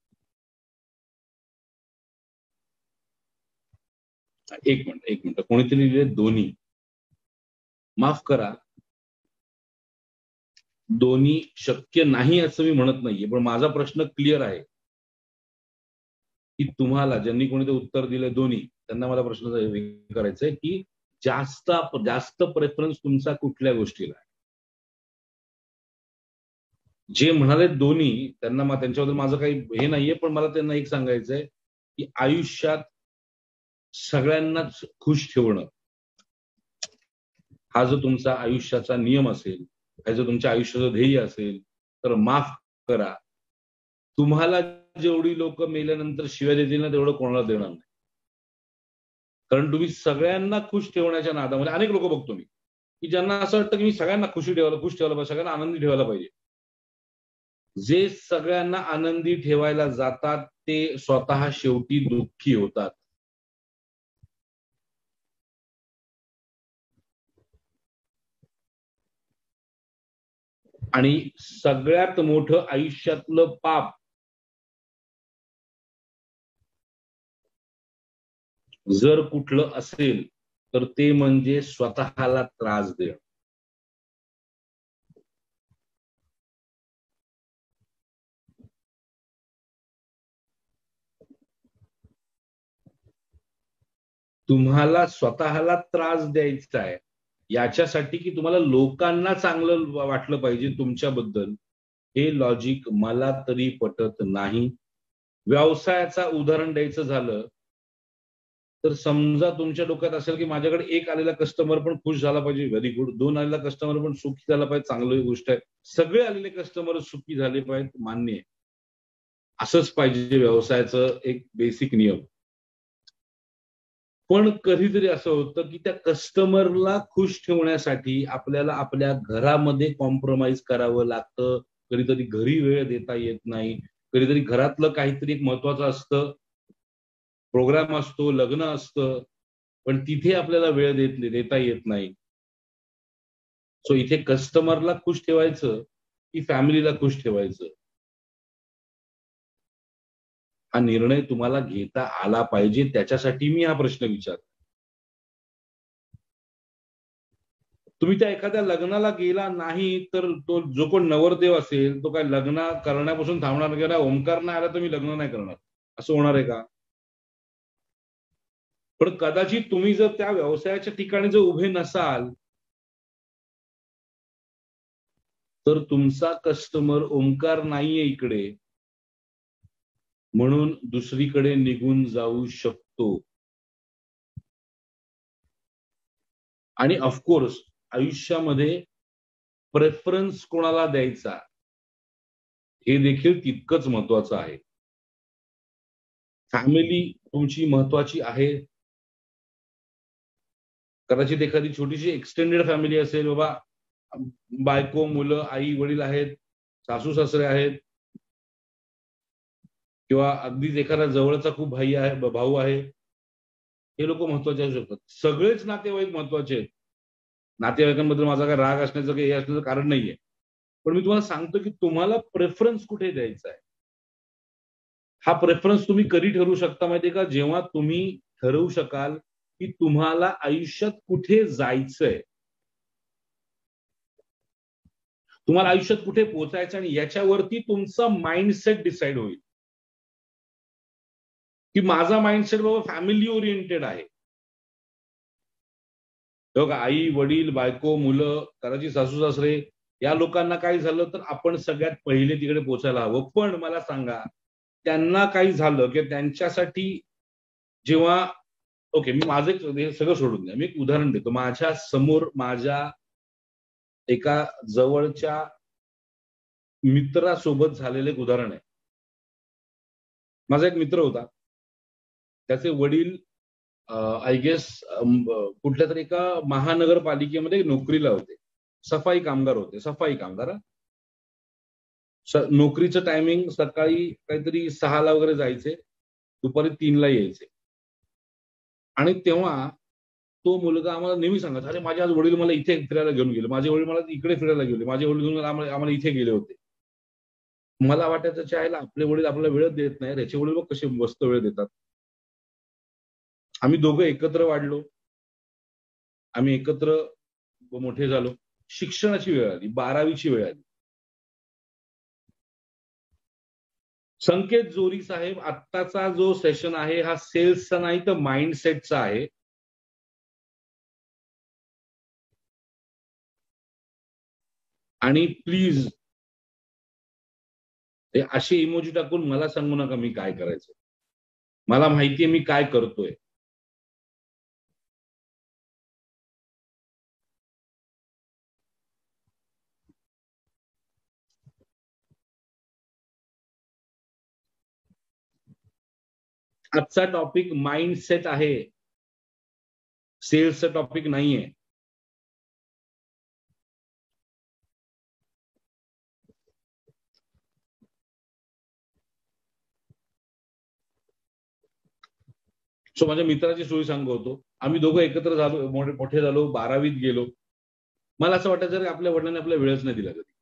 एक मिनिट कोणीतरी लिहिले दोन्ही. माफ करा, दोन्ही शक्य नाही असं मी म्हणत नाहीये, पण माझा प्रश्न क्लिअर आहे की तुम्हाला, ज्यांनी कोणीतरी उत्तर दिलंय दोन्ही, त्यांना मला प्रश्न करायचा की जास्त प्रेफरन्स तुमचा कुठल्या गोष्टीला आहे? जे म्हणाले दोन्ही, त्यांना त्यांच्याबद्दल माझं काही हे नाहीये, पण मला त्यांना एक सांगायचंय की आयुष्यात सगळ्यांनाच खुश ठेवणं हा जो तुमचा आयुष्याचा नियम असेल, हा जो तुमच्या आयुष्याचं ध्येय असेल, तर माफ करा, तुम्हाला जेवढी लोक मेल्यानंतर शिव्या देतील ना, तेवढं कोणाला देणार नाही. कारण तुम्ही सगळ्यांना खुश ठेवण्याच्या नादामध्ये, अनेक लोक बघतो मी की ज्यांना असं वाटतं की मी सगळ्यांना खुश ठेवायला पाहिजे, सगळ्यांना आनंदी ठेवायला पाहिजे. जे सगळ्यांना आनंदी ठेवायला जातात ते स्वतः शेवटी दुःखी होतात. आणि सगळ्यात मोठं आयुष्यातलं पाप जर कुठलं असेल तर ते म्हणजे स्वतःला त्रास देणं. तुम्हाला स्वतःला त्रास द्यायचा आहे याच्यासाठी की तुम्हाला लोकांना चांगलं वाटलं पाहिजे तुमच्याबद्दल, हे लॉजिक मला तरी पटत नाही. व्यवसायाचा उदाहरण द्यायचं झालं तर समजा तुमच्या डोक्यात असेल की माझ्याकडे एक आलेला कस्टमर पण खुश झाला पाहिजे, व्हेरी गुड. 2 आलेला कस्टमर पण सुखी झाला पाहिजे, चांगली गोष्ट आहे. सगळे आलेले कस्टमर सुखी झाले पाहिजेत, मान्य आहे. असंच पाहिजे व्यवसायाचं एक बेसिक नियम. पण कधीतरी असं होतं की त्या कस्टमरला खुश ठेवण्यासाठी आपल्याला आपल्या घरामध्ये कॉम्प्रोमाइज करावं लागतं. कधीतरी घरी वेळ देता येत नाही, कधीतरी घरातलं काहीतरी एक महत्वाचं असतं, प्रोग्राम असतो, लग्न असतं, पण तिथे आपल्याला वेळ देता येत नाही. सो इथे कस्टमरला खुश ठेवायचं की फॅमिलीला खुश ठेवायचं, हा निर्णय तुम्हाला घेता आला पाहिजे. त्याच्यासाठी मी हा प्रश्न विचारतो. तुम्ही त्या एखाद्या लग्नाला गेला नाही तर तो जो कोण नवरदेव असेल तो काय लग्न करण्यापासून थांबणार की नाही, ओंकार नाही आला तर मी लग्न नाही करणार, असं होणार आहे का? पण कदाचित तुम्ही जर त्या व्यवसायाच्या ठिकाणी जर उभे नसाल तर तुमचा कस्टमर ओंकार नाहीये इकडे म्हणून दुसरीकडे निघून जाऊ शकतो. आणि ऑफकोर्स आयुष्यामध्ये प्रेफरन्स कोणाला द्यायचा हे देखील तितकंच महत्वाचं आहे. फॅमिली तुमची महत्वाची आहे. कदाचित एखादी छोटीशी एक्सटेंडेड फॅमिली असेल, बाबा बायको, मुलं, आई वडील आहेत, सासू सासरे आहेत, किंवा अगदीच एखादा जवळचा खूप भाऊ आहे, हे लोक महत्वाचे असू शकतात. सगळेच नातेवाईक महत्वाचे आहेत. नातेवाईकांबद्दल माझा काय राग असण्याचं काही हे असण्याचं कारण नाहीये, पण मी तुम्हाला सांगतो की तुम्हाला प्रेफरन्स कुठे द्यायचा आहे. हा प्रेफरन्स तुम्ही कधी ठरवू शकता माहितीये का? जेव्हा तुम्ही ठरवू शकाल की तुम्हाला आयुष्यात कुठे जायचंय, तुम्हाला आयुष्यात कुठे पोहोचायचं, आणि याच्यावरती तुमचा माइंडसेट डिसाईड होईल की माझा माइंडसेट बाबा फॅमिली ओरिएंटेड आहे. बघा, आई वडील बायको मुलं घराची सासू सासरे या लोकांना काही झालं तर आपण सगळ्यात पहिले तिकडे पोचायला हवं. पण मला सांगा, त्यांना काही झालं की त्यांच्यासाठी जेव्हा ओके, मी माझं हे सगळं सोडून द्या. मी एक उदाहरण देतो. माझ्या समोर माझ्या एका जवळच्या मित्रासोबत झालेलं एक उदाहरण आहे. माझा एक मित्र होता. त्याचे वडील आय गेस कुठल्या तरी एका महानगरपालिकेमध्ये नोकरीला होते. सफाई कामगार होते. सफाई कामगार हां. नोकरीचं टायमिंग सकाळी काहीतरी 6:00ला वगैरे जायचे. दुपारी 3:00ला यायचे. आणि तेव्हा तो मुलगा आम्हाला नेहमी सांगायचा, "अरे माझे आज वडील मला इथे फिरायला घेऊन गेले. माझे वडील मला इकडे फिरायला गेले. माझे वडील घेऊन आम्हाला आम्हाला इथे गेले होते." मला वाटायचं चायला आपले वडील आपल्याला वेळच देत नाही. याचे वडील बघ कसे मस्त वेळ देतात. आम्ही दोघं एकत्र वाढलो. आम्ही एकत्र मोठे झालो. शिक्षणाची वेळ आली. 12वीची वेळ आली. संकेत जोरी साहेब, आत्ताचा जो सेशन आहे हा सेल्सचा नाही तर माइंडसेटचा आहे. आणि प्लीज हे असे इमोजी टाकून मला सांगू नका मी काय करायचं. मला माहितीये मी काय करतोय. आजचा टॉपिक माइंडसेट आहे. सेल्सचा टॉपिक नाहीये. सो माझ्या मित्राची सोयी सांगू होतो. आम्ही दोघं एकत्र झालो, मोठे झालो, 12वीत गेलो. मला असं वाटायचं की आपल्या वडिलांनी आपल्याला वेळच नाही दिला कधी.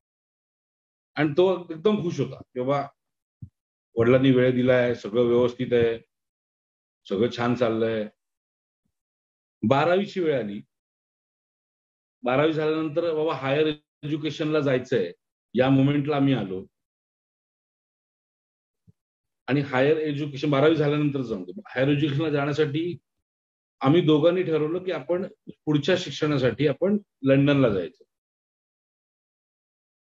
आणि तो एकदम खुश होता किंवा वडिलांनी वेळ दिलाय, सगळं व्यवस्थित आहे, सगळं छान चाललंय. 12वीची वेळ आली. 12वी झाल्यानंतर बाबा हायर एज्युकेशनला जायचंय. या मोमेंटला आम्ही आलो. आणि हायर एज्युकेशन 12वी झाल्यानंतर जमतो. हायर एज्युकेशनला जाण्यासाठी आम्ही दोघांनी ठरवलं की आपण पुढच्या शिक्षणासाठी आपण लंडनला जायचं.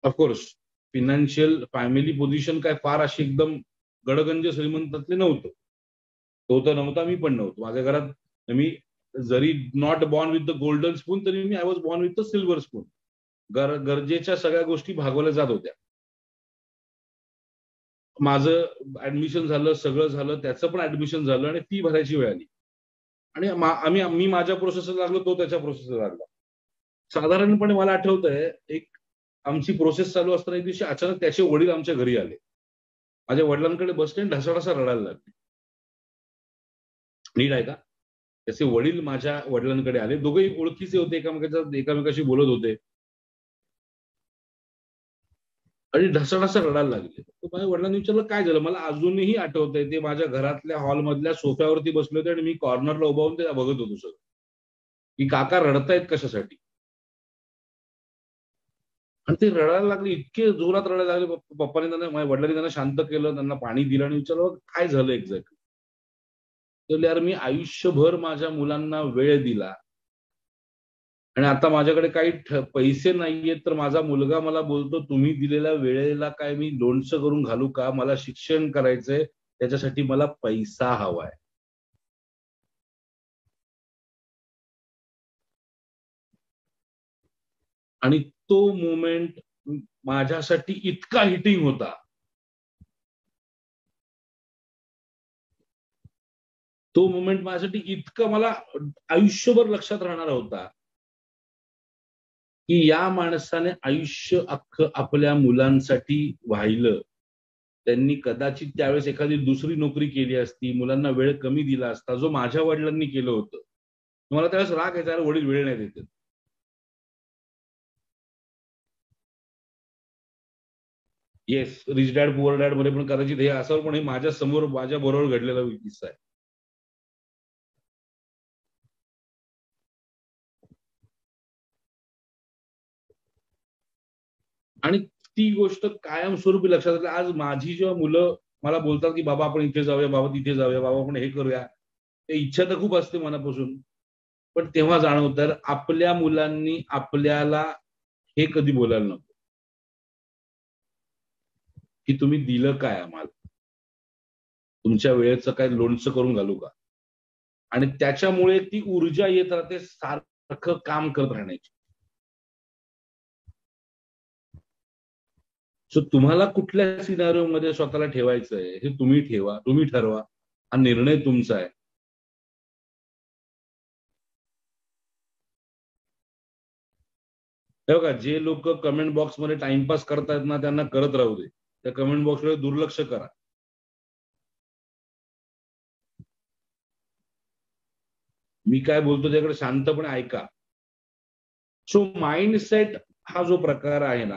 ऑफकोर्स फिनान्शियल फॅमिली पोझिशन काय फार अशी एकदम गडगंज श्रीमंतातले नव्हतं. तो तर नव्हता, मी पण नव्हतो. माझ्या घरात मी जरी not born with the golden spoon तरी मी I was born with the silver spoon. गरजेच्या सगळ्या गोष्टी भागवल्या जात होत्या. माझं ऍडमिशन झालं, सगळं झालं, त्याचं पण ऍडमिशन झालं आणि फी भरायची वेळ आली. आणि मी माझ्या प्रोसेसला लागलो, तो त्याच्या प्रोसेसला लागला. साधारणपणे मला आठवतंय एक आमची प्रोसेस चालू असताना एक दिवशी अचानक त्याचे वडील आमच्या घरी आले. माझ्या वडिलांकडे बसले ढसाढसा रडायला लागले. नीट आहे का? त्याचे वडील माझ्या वडिलांकडे आले. दोघेही ओळखीचे होते, एकामेकाशी बोलत होते आणि ढसाढसा रडायला लागले. तर माझ्या वडिलांनी विचारलं काय झालं. मला अजूनही आठवतंय ते माझ्या घरातल्या हॉलमधल्या सोफ्यावरती बसले होते आणि मी कॉर्नरला उभा होऊन ते बघत होतो सगळं, की काका रडतायत कशासाठी. आणि ते रडायला लागले, इतके जोरात रडायला लागले. पप्पाने त्यांना, माझ्या वडिलांनी त्यांना शांत केलं, त्यांना पाणी दिलं आणि विचारलं काय झालं एक्झॅक्टली. तर यार मी आयुष्यभर माझ्या मुलांना वेळ दिला आणि आता माझ्याकडे काही पैसे नाहीयेत, तर माझा मुलगा मला बोलतो तुम्ही दिलेल्या वेळेला काय मी लोणचं करून घालू का. मला शिक्षण करायचंय, त्याच्यासाठी मला पैसा हवाय. आणि तो मोमेंट माझ्यासाठी इतका हिटिंग होता. तो मोमेंट माझ्यासाठी इतकं मला आयुष्यभर लक्षात राहणार होता की या माणसाने आयुष्य अख्खं आपल्या मुलांसाठी वाहिलं. त्यांनी कदाचित त्यावेळेस एखादी दुसरी नोकरी केली असती, मुलांना वेळ कमी दिला असता, जो माझ्या वडिलांनी केलं होतं. मला त्यावेळेस राग यायचा, वडील वेळ नाही देतात. Yes, rich dad poor dad मध्ये पण कदाचित हे असं, पण हे माझ्या समोर माझ्या बरोबर घडलेला किस्सा आहे. आणि ती गोष्ट कायमस्वरूपी लक्षात राहिली. आज माझी जेव्हा मुलं मला बोलतात की बाबा आपण इथे जाऊया, बाबा तिथे जाऊया, बाबा आपण हे करूया, ते इच्छा तर खूप असते मनापासून. पण तेव्हा जाणवतं आपल्या मुलांनी आपल्याला हे कधी बोलायला नको की तुम्ही दिलं काय आम्हाला, तुमच्या वेळेचं काय लोणचं करून घालू का. आणि त्याच्यामुळे ती ऊर्जा येत राहते सारखं काम करत राहण्याची. सो तुम्हाला कुठल्या सिनारिओ मध्ये स्वतःला ठेवायचंय हे तुम्ही ठेवा, तुम्ही ठरवा, हा निर्णय तुमचा आहे. हे बघा, जे लोक कमेंट बॉक्स मध्ये टाइमपास करतायत ना त्यांना करत राहू दे, त्या कमेंट बॉक्सकडे दुर्लक्ष करा. मी काय बोलतो त्याकडे शांतपणे ऐका. सो माइंडसेट हा जो प्रकार आहे ना,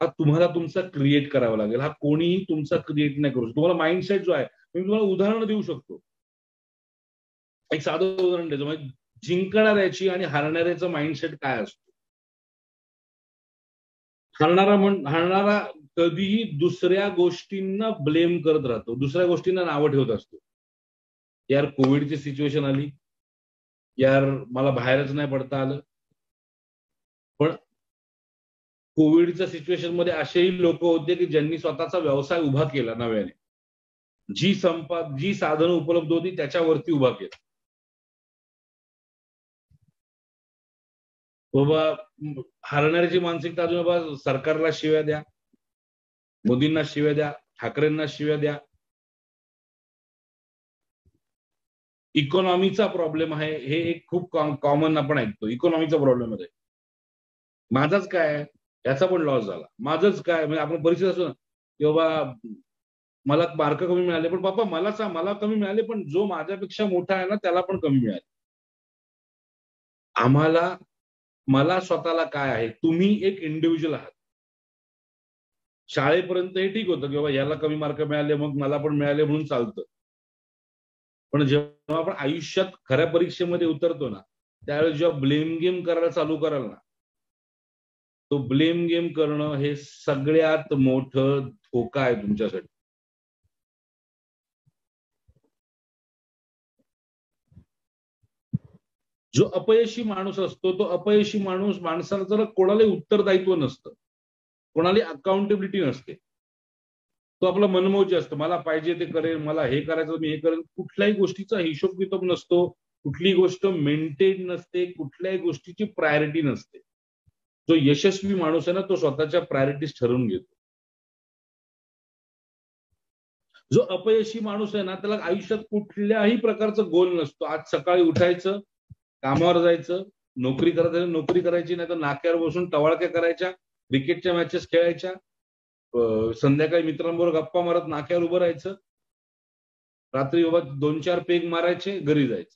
हा तुम्हाला तुमचा क्रिएट करावा लागेल. हा कोणीही तुमचा क्रिएट नाही करू शकतो. तुम्हाला माइंडसेट जो आहे, मी तुम्हाला उदाहरण देऊ शकतो. एक साधं उदाहरण द्यायचं म्हणजे जिंकणाऱ्याची आणि हारणाऱ्याचं माइंडसेट काय असतो. हारणारा कधीही दुसऱ्या गोष्टींना ब्लेम करत राहतो, दुसऱ्या गोष्टींना नावं ठेवत असतो. यार कोविडची सिच्युएशन आली, यार मला बाहेरच नाही पडता आलं. पण कोविडच्या सिच्युएशन मध्ये असेही लोक होते की ज्यांनी स्वतःचा व्यवसाय उभा केला नव्याने, जी साधनं उपलब्ध होती त्याच्यावरती उभा केला. बाबा हारणाऱ्याची मानसिकता अजून बाबा सरकारला शिव्या द्या, मोदींना शिव्या द्या, ठाकरेंना शिव्या द्या. इकॉनॉमीचा प्रॉब्लेम आहे हे एक खूप कॉमन आपण ऐकतो. इकॉनॉमीचा प्रॉब्लेम आहे, माझाच काय, याचा पण लॉस झाला, माझंच काय. म्हणजे आपण परिस्थिती असतो ना की बाबा मला मार्क कमी मिळाले, पण बाबा मला कमी मिळाले, पण जो माझ्यापेक्षा मोठा आहे ना त्याला पण कमी मिळाले. आम्हाला मला स्वतःला काय आहे, तुम्ही एक इंडिव्हिज्युअल आहात. शाळेपर्यंत हे ठीक होतं की बाबा याला कमी मार्क मिळाले मग मला पण मिळाले म्हणून चालतं. पण जेव्हा आपण आयुष्यात खऱ्या परीक्षेमध्ये उतरतो ना, त्यावेळेस जेव्हा ब्लेम गेम करायला चालू कराल ना, तो ब्लेम गेम करणं हे सगळ्यात मोठं धोका आहे तुमच्यासाठी. जो अपयशी माणूस असतो, तो अपयशी माणसाला जर कोणालाही उत्तरदायित्व नसतं, कोणाला अकाउंटेबिलिटी नसते. तो आपला मनमोजी असतो, मला पाहिजे ते करेल, मला हे करायचं मी हे करेल. कुठल्याही गोष्टीचा हिशोब किताब नसतो, कुठली गोष्ट मेंटेन नसते, कुठल्याही गोष्टीची प्रायोरिटी नसते. जो यशस्वी माणूस आहे ना, तो स्वतःच्या प्रायोरिटीज ठरवून घेतो. जो अपयशी माणूस आहे ना, त्याला आयुष्यात कुठल्याही प्रकारचं गोल नसतो. आज सकाळी उठायचं, कामावर जायचं, नोकरी करायची, नाही तर नाक्यावर बसून टवाळक्या करायच्या, क्रिकेटच्या मॅचेस खेळायच्या, संध्याकाळी मित्रांबरोबर गप्पा मारत नाक्यावर उभं राहायचं, रात्री बाबा 2-4 पेग मारायचे, घरी जायचं.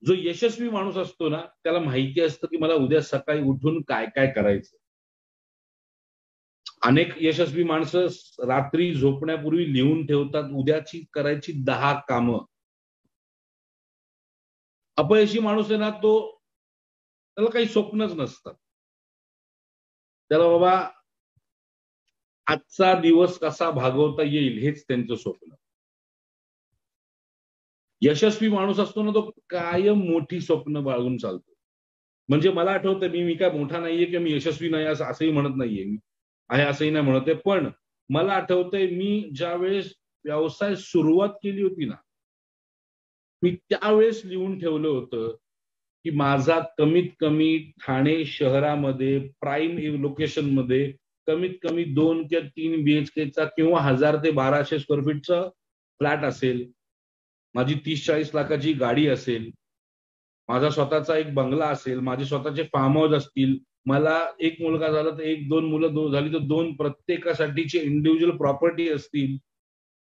जो यशस्वी माणूस असतो ना, त्याला माहिती असतं की मला उद्या सकाळी उठून काय काय करायचं. अनेक यशस्वी माणसं रात्री झोपण्यापूर्वी लिहून ठेवतात उद्याची करायची 10 कामं. अपयशी माणूस आहे ना, तो त्याला काही स्वप्नच नसतात. त्याला बाबा आजचा दिवस कसा भागवता येईल हेच त्यांचं स्वप्न. यशस्वी माणूस असतो ना, तो कायम मोठी स्वप्न बाळगून चालतो. म्हणजे मला आठवतं, मी काय मोठा नाहीये की मी यशस्वी नाही असंही म्हणत नाहीये, मी आहे असंही नाही म्हणत आहे. पण मला आठवतंय मी ज्यावेळेस व्यवसाय सुरुवात केली होती ना, मी त्यावेळेस लिहून ठेवलं होतं की माझा कमीत कमी ठाणे शहरामध्ये प्राईम लोकेशन मध्ये कमीत कमी 2 किंवा 3 बीएचकेचा किंवा 1000 ते 1200 स्क्वेअर फीटचा फ्लॅट असेल, माझी 30-40 लाखाची गाडी असेल, माझा स्वतःचा एक बंगला असेल, माझे स्वतःचे फार्म हाऊस असतील, मला एक मुलगा झाला तर 1-2 मुलं झाली तर 2 प्रत्येकासाठीची इंडिव्हिज्युअल प्रॉपर्टी असतील,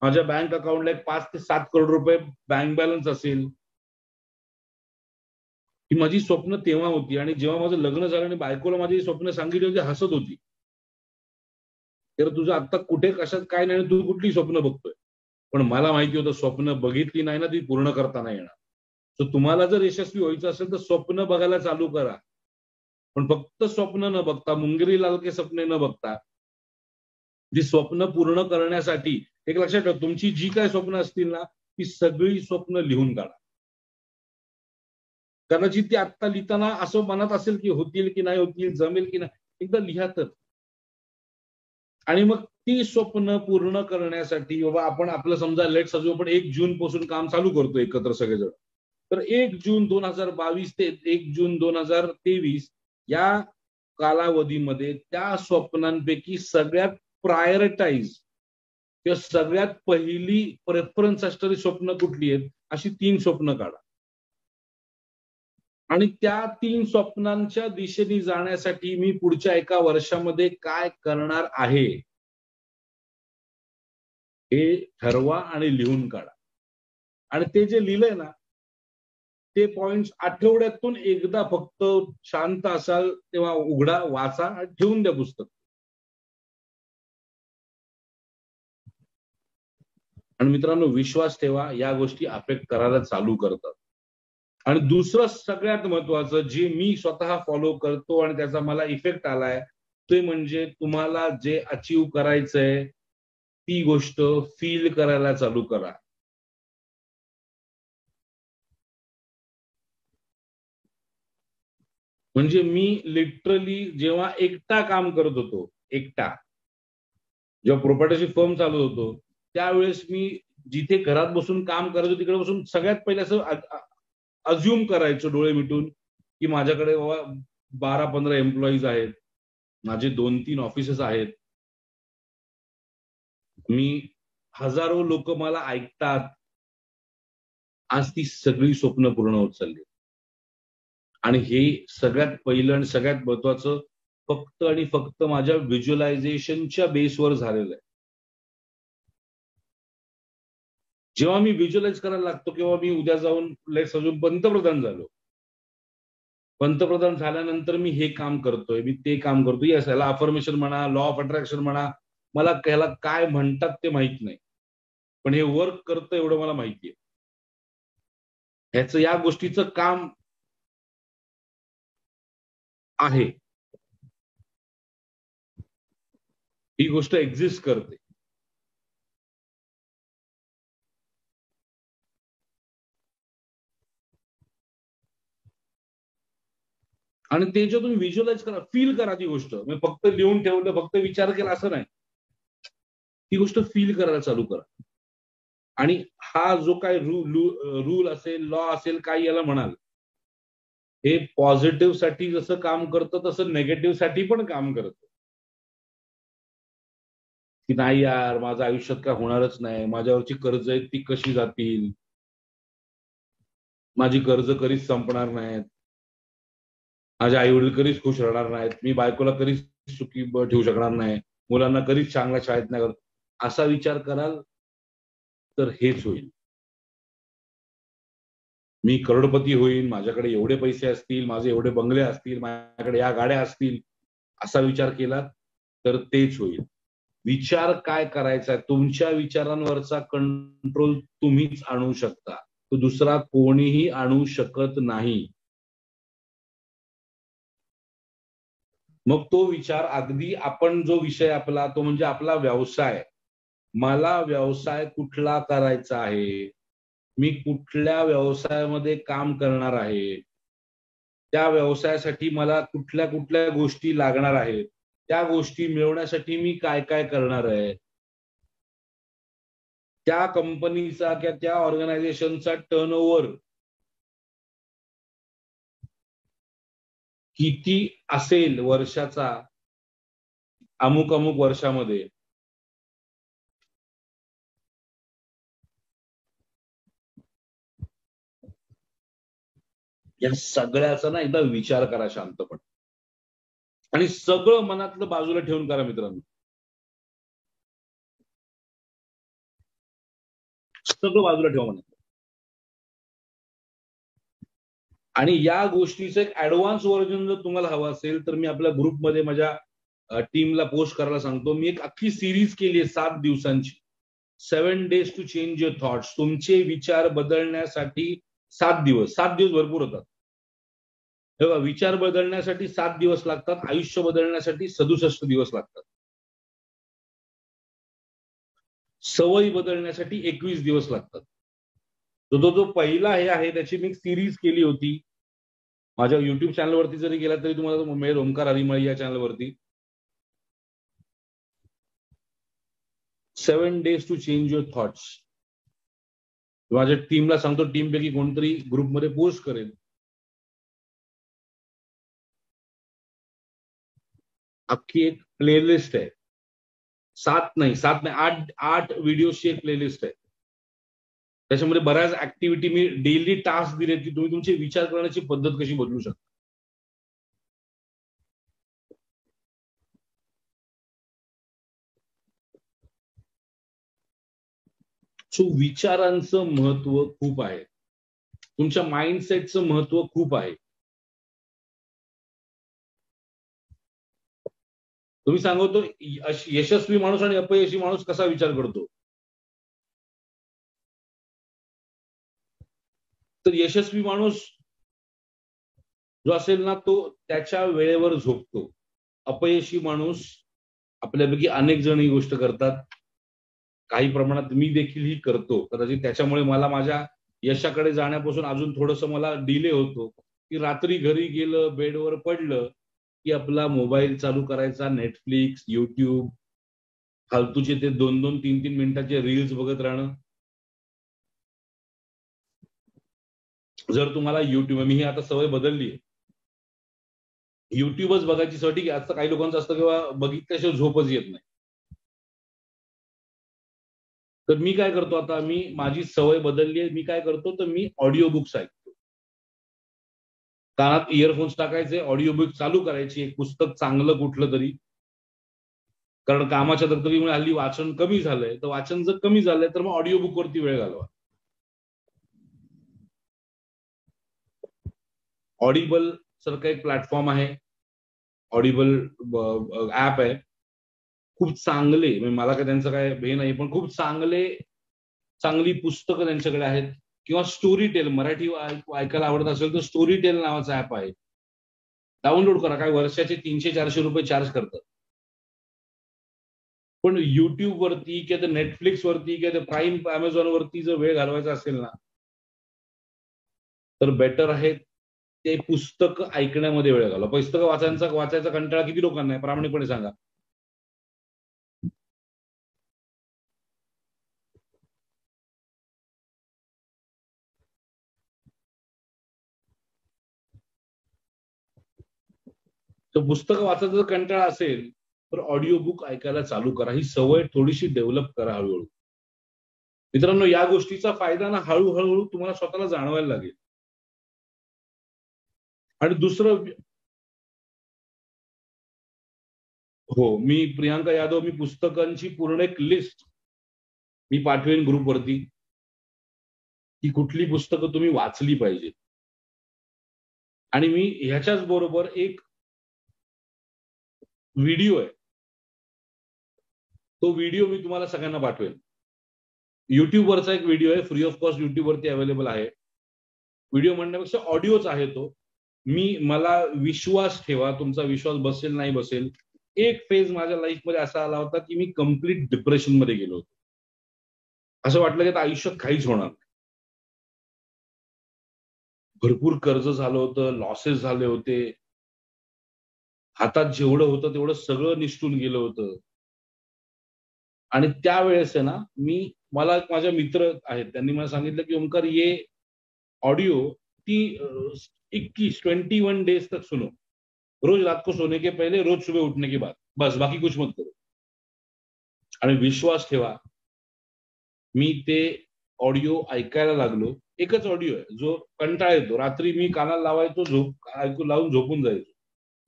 माझ्या बँक अकाउंटला एक 5 ते 7 करोड रुपये बँक बॅलन्स असेल. ही माझी स्वप्न तेव्हा होती. आणि जेव्हा माझं लग्न झालं आणि बायकोला माझी स्वप्न सांगितली होती, हसत होती. तर तुझं आता कुठे कशात काय नाही, तू कुठली स्वप्न बघतोय. पण मला माहिती होतं स्वप्न बघितली नाही ना ती पूर्ण करता नाही येणार. तर तुम्हाला जर यशस्वी व्हायचं असेल तर स्वप्न बघायला चालू करा. पण फक्त स्वप्न न बघता, मुंगरी लाल के सपने न बघता, जी स्वप्न पूर्ण करण्यासाठी एक लक्षात ठेवा, तुमची जी काय स्वप्न असतील ना, ती सगळी स्वप्न लिहून काढा. कदाचित ती आत्ता लिहिताना असं मनात असेल की होतील की नाही होतील, जमेल की नाही, एकदा लिहा तर. आणि मग ती स्वप्न पूर्ण करण्यासाठी बाबा आपण आपलं समजा लेट सजू आपण 1 जून पासून काम चालू करतो एकत्र सगळेजण. तर 1 जून 2022 ते 1 जून 2023 या कालावधीमध्ये त्या स्वप्नांपैकी सगळ्यात प्रायोरिटाईज किंवा सगळ्यात पहिली प्रेफरन्स असणारी स्वप्न कुठली आहेत, अशी 3 स्वप्न काढा. आणि त्या 3 स्वप्नांच्या दिशेने जाण्यासाठी मी पुढच्या 1 वर्षामध्ये काय करणार आहे, हे ठरवा आणि लिहून काढा. आणि ते जे लिहिलंय ना, ते पॉइंट्स आठवड्यातून एकदा फक्त शांत असाल तेव्हा उघडा, वाचा आणि ठेवून द्या पुस्तक. आणि मित्रांनो, विश्वास ठेवा, या गोष्टी अफेक्ट करायला चालू करतात. आणि दुसरं सगळ्यात महत्वाचं जे मी स्वतः फॉलो करतो आणि त्याचा मला इफेक्ट आलाय, ते म्हणजे तुम्हाला जे अचीव करायचंय ती गोष्ट फील करायला चालू करा. म्हणजे मी लिटरली जेव्हा एकटा काम करत होतो, एकटा जेव्हा प्रोप्रायटरशिप फर्म चालू होतो, त्यावेळेस मी जिथे घरात बसून काम करायचो तिकडे बसून सगळ्यात पहिले असं अज्युम करायचो डोळे मिटून की माझ्याकडे बाबा 12-15 एम्प्लॉईज आहेत, माझे 2-3 ऑफिसेस आहेत, मी हजारो लोक मला ऐकतात. आज ती सगळी स्वप्न पूर्ण होत चालली. आणि हे सगळ्यात पहिलं आणि सगळ्यात महत्वाचं फक्त आणि फक्त माझ्या व्हिज्युअलायझेशनच्या बेसवर झालेलं आहे. जेव्हा मी व्हिज्युअलाइज करायला लागतो किंवा मी उद्या जाऊन लेट्स अजून पंतप्रधान झालो, पंतप्रधान झाल्यानंतर मी हे काम करतोय, मी ते काम करतोय, येस याला अफर्मेशन म्हणा, लॉ ऑफ अट्रॅक्शन म्हणा, मला ह्याला काय म्हणतात ते माहित नाही, पण हे वर्क करतं एवढं मला माहितीये. ह्याचं या गोष्टीचं काम आहे, ही गोष्ट एक्झिस्ट करते. आणि त्याच्यातून व्हिज्युअलाइज करा, फील करा ती गोष्ट. मी फक्त लिहून ठेवलं, फक्त विचार केला असं नाही. ती गोष्ट फील करायला चालू करा. आणि हा जो काय रूल असेल, लॉ असेल, काय याला म्हणाल, हे पॉझिटिव्ह साठी जसं काम करतं तसं नेगेटिव्ह साठी पण काम करतं. की नाही यार, माझं आयुष्यात काय होणारच नाही, माझ्यावरची कर्ज आहेत ती कशी जातील, माझी कर्ज कधीच संपणार नाहीत, माझे आई वडील कधीच खुश राहणार नाहीत, मी बायकोला कधीच सुखी ठेवू शकणार नाही, मुलांना कधीच चांगल्या शाळेत नाही करत, असा विचार कराल तर हेच होईल. मी करोडपती होईन, माझ्याकडे एवढे पैसे असतील, माझे एवढे बंगले असतील, माझ्याकडे या गाड्या असतील, असा विचार केला तर तेच होईल. विचार काय करायचा, तुमच्या विचारांवरचा कंट्रोल तुम्हीच आणू शकता, तो दुसरा कोणीही आणू शकत नाही. मग तो विचार अगदी आपण जो विषय आपला तो म्हणजे आपला व्यवसाय. मला व्यवसाय कुठला करायचा आहे, मी कुठल्या व्यवसायामध्ये काम करणार आहे, त्या व्यवसायासाठी मला कुठल्या कुठल्या गोष्टी लागणार आहेत, त्या गोष्टी मिळवण्यासाठी मी काय काय करणार आहे, त्या कंपनीचा किंवा त्या ऑर्गनायझेशनचा टर्नओव्हर किती असेल वर्षाचा, अमुक अमुक वर्षामध्ये, या सगळ्याचा ना एकदा विचार करा शांतपणे. आणि सगळं मनातलं बाजूला ठेवून करा मित्रांनो, सगळं बाजूला ठेवा मनात. आणि या गोष्टीचं एक ऍडव्हान्स व्हर्जन जर तुम्हाला हवं असेल तर मी आपल्या ग्रुपमध्ये माझ्या टीमला पोस्ट करायला सांगतो. मी एक अख्खी सिरीज केली आहे 7 दिवसांची, 7 days to change your thoughts. तुमचे विचार बदलण्यासाठी 7 दिवस. 7 दिवस भरपूर होतात. तेव्हा विचार बदलण्यासाठी 7 दिवस लागतात, आयुष्य बदलण्यासाठी 67 दिवस लागतात, सवयी बदलण्यासाठी 21 दिवस लागतात. तो जो पहिला हे आहे त्याची मी सिरीज केली होती, माझ्या युट्यूब चॅनलवरती जरी गेला तरी तुम्हाला तो मिळेल, ओमकार हरिमाळी या चॅनलवरती. 7 days to change your thoughts. माझ्या टीमला सांगतो, टीम पैकी कोणतरी ग्रुपमध्ये पोस्ट करेल. अख्खी एक प्लेलिस्ट आहे, 7 नाही 8 व्हिडिओची एक प्लेलिस्ट आहे. त्याच्यामध्ये बऱ्याच ऍक्टिव्हिटी मी डेली टास्क दिले की तुम्ही तुमचे विचार करण्याची पद्धत कशी बदलू शकता. सो विचारांचं महत्व खूप आहे, तुमच्या माइंडसेटचं महत्व खूप आहे. तुम्ही सांगतो यशस्वी माणूस आणि अपयशी माणूस कसा विचार करतो. तर यशस्वी माणूस जो असेल ना तो त्याच्या वेळेवर झोपतो. अपयशी माणूस, आपल्यापैकी अनेक जण ही गोष्ट करतात, काही प्रमाणात मी देखील ही करतो. कदाचित त्याच्यामुळे मला माझ्या यशाकडे जाण्यापासून अजून थोडंसं मला डिले होतो की रात्री घरी गेलं, बेडवर पडलं की आपला मोबाईल चालू करायचा, नेटफ्लिक्स, युट्यूब, फालतूचे ते 2-2, 3-3 मिनिटाचे रील्स बघत राहणं. जर तुम्हाला युट्यूब, मी ही आता सवय बदलली आहे, युट्यूबच बघायची सवय. ठीक आहे, असं काही लोकांचं असतं किंवा बघितल्याशिवाय झोपच येत नाही. तर मी काय करतो आता, मी माझी सवय बदलली आहे. मी काय करतो तर मी ऑडिओ बुक्स ऐकतो. कानात इयरफोन्स टाकायचे, ऑडिओ बुक चालू करायची, एक पुस्तक चांगलं कुठलं तरी. कारण कामाच्या दगदगीमुळे हल्ली वाचन कमी झालंय, तर वाचन जर कमी झालंय तर मग ऑडिओ बुक वरती वेळ घालवा. ऑडिबल सारखं एक प्लॅटफॉर्म आहे, ऑडिबल ऍप आहे, खूप चांगले, म्हणजे मला काय त्यांचं काय हे नाही, पण खूप चांगली पुस्तकं त्यांच्याकडे आहेत. किंवा स्टोरी टेल, मराठी ऐकायला आवडत असेल तर स्टोरी टेल नावाचा ऍप आहे, डाउनलोड करा. काय वर्षाचे 300-400 रुपये चार्ज करतात. पण युट्यूब वरती किंवा नेटफ्लिक्स वरती किंवा प्राईम अमेझॉन वरती जर वेळ घालवायचा असेल ना, तर बेटर आहे ते पुस्तक ऐकण्यामध्ये वेळ घालवा. पुस्तकं वाचायचा कंटाळा किती लोकांना आहे, प्रामाणिकपणे सांगा. तर पुस्तकं वाचायचा जर कंटाळा असेल तर ऑडिओ बुक ऐकायला चालू करा. ही सवय थोडीशी डेव्हलप करा हळूहळू. मित्रांनो, या गोष्टीचा फायदा ना हळूहळू तुम्हाला स्वतःला जाणवायला लागेल. आणि दुसरं, हो, मी प्रियांका यादव, मी पुस्तकांची पूर्ण एक लिस्ट मी पाठवेन ग्रुपवरती, की कुठली पुस्तकं तुम्ही वाचली पाहिजे. आणि मी ह्याच्याच बरोबर एक व्हिडिओ आहे, तो व्हिडिओ मी तुम्हाला सगळ्यांना पाठवेन. युट्यूबवरचा एक व्हिडिओ आहे, फ्री ऑफ कॉस्ट युट्यूबवरती अवेलेबल आहे. व्हिडिओ म्हणण्यापेक्षा ऑडिओच आहे तो. मला विश्वास ठेवा, तुमचा विश्वास बसेल नाही बसेल, एक फेज माझ्या लाईफमध्ये असा आला होता की मी कम्प्लीट डिप्रेशन मध्ये गेलो होतो. असं वाटलं की आता आयुष्यात काहीच होणार नाही. भरपूर कर्ज झालं होतं, लॉसेस झाले होते, हातात जेवढं होतं तेवढं सगळं निसटून गेलं होतं. आणि त्यावेळेस आहे ना, मला माझ्या मित्र आहेत, त्यांनी मला सांगितलं की ओमकार, ये ऑडिओ ती 21 डेज तक सुनो, रोज रात को सोने के पहले, रोज सुबह उठने के बाद, बस बाकी कुछ मत करो. आणि विश्वास ठेवा, मी ते ऑडिओ ऐकायला लागलो. एकच ऑडिओ आहे जो कंटाळा येतो. रात्री मी कानाला लावायचो, ऐकू लावून झोपून जायचो.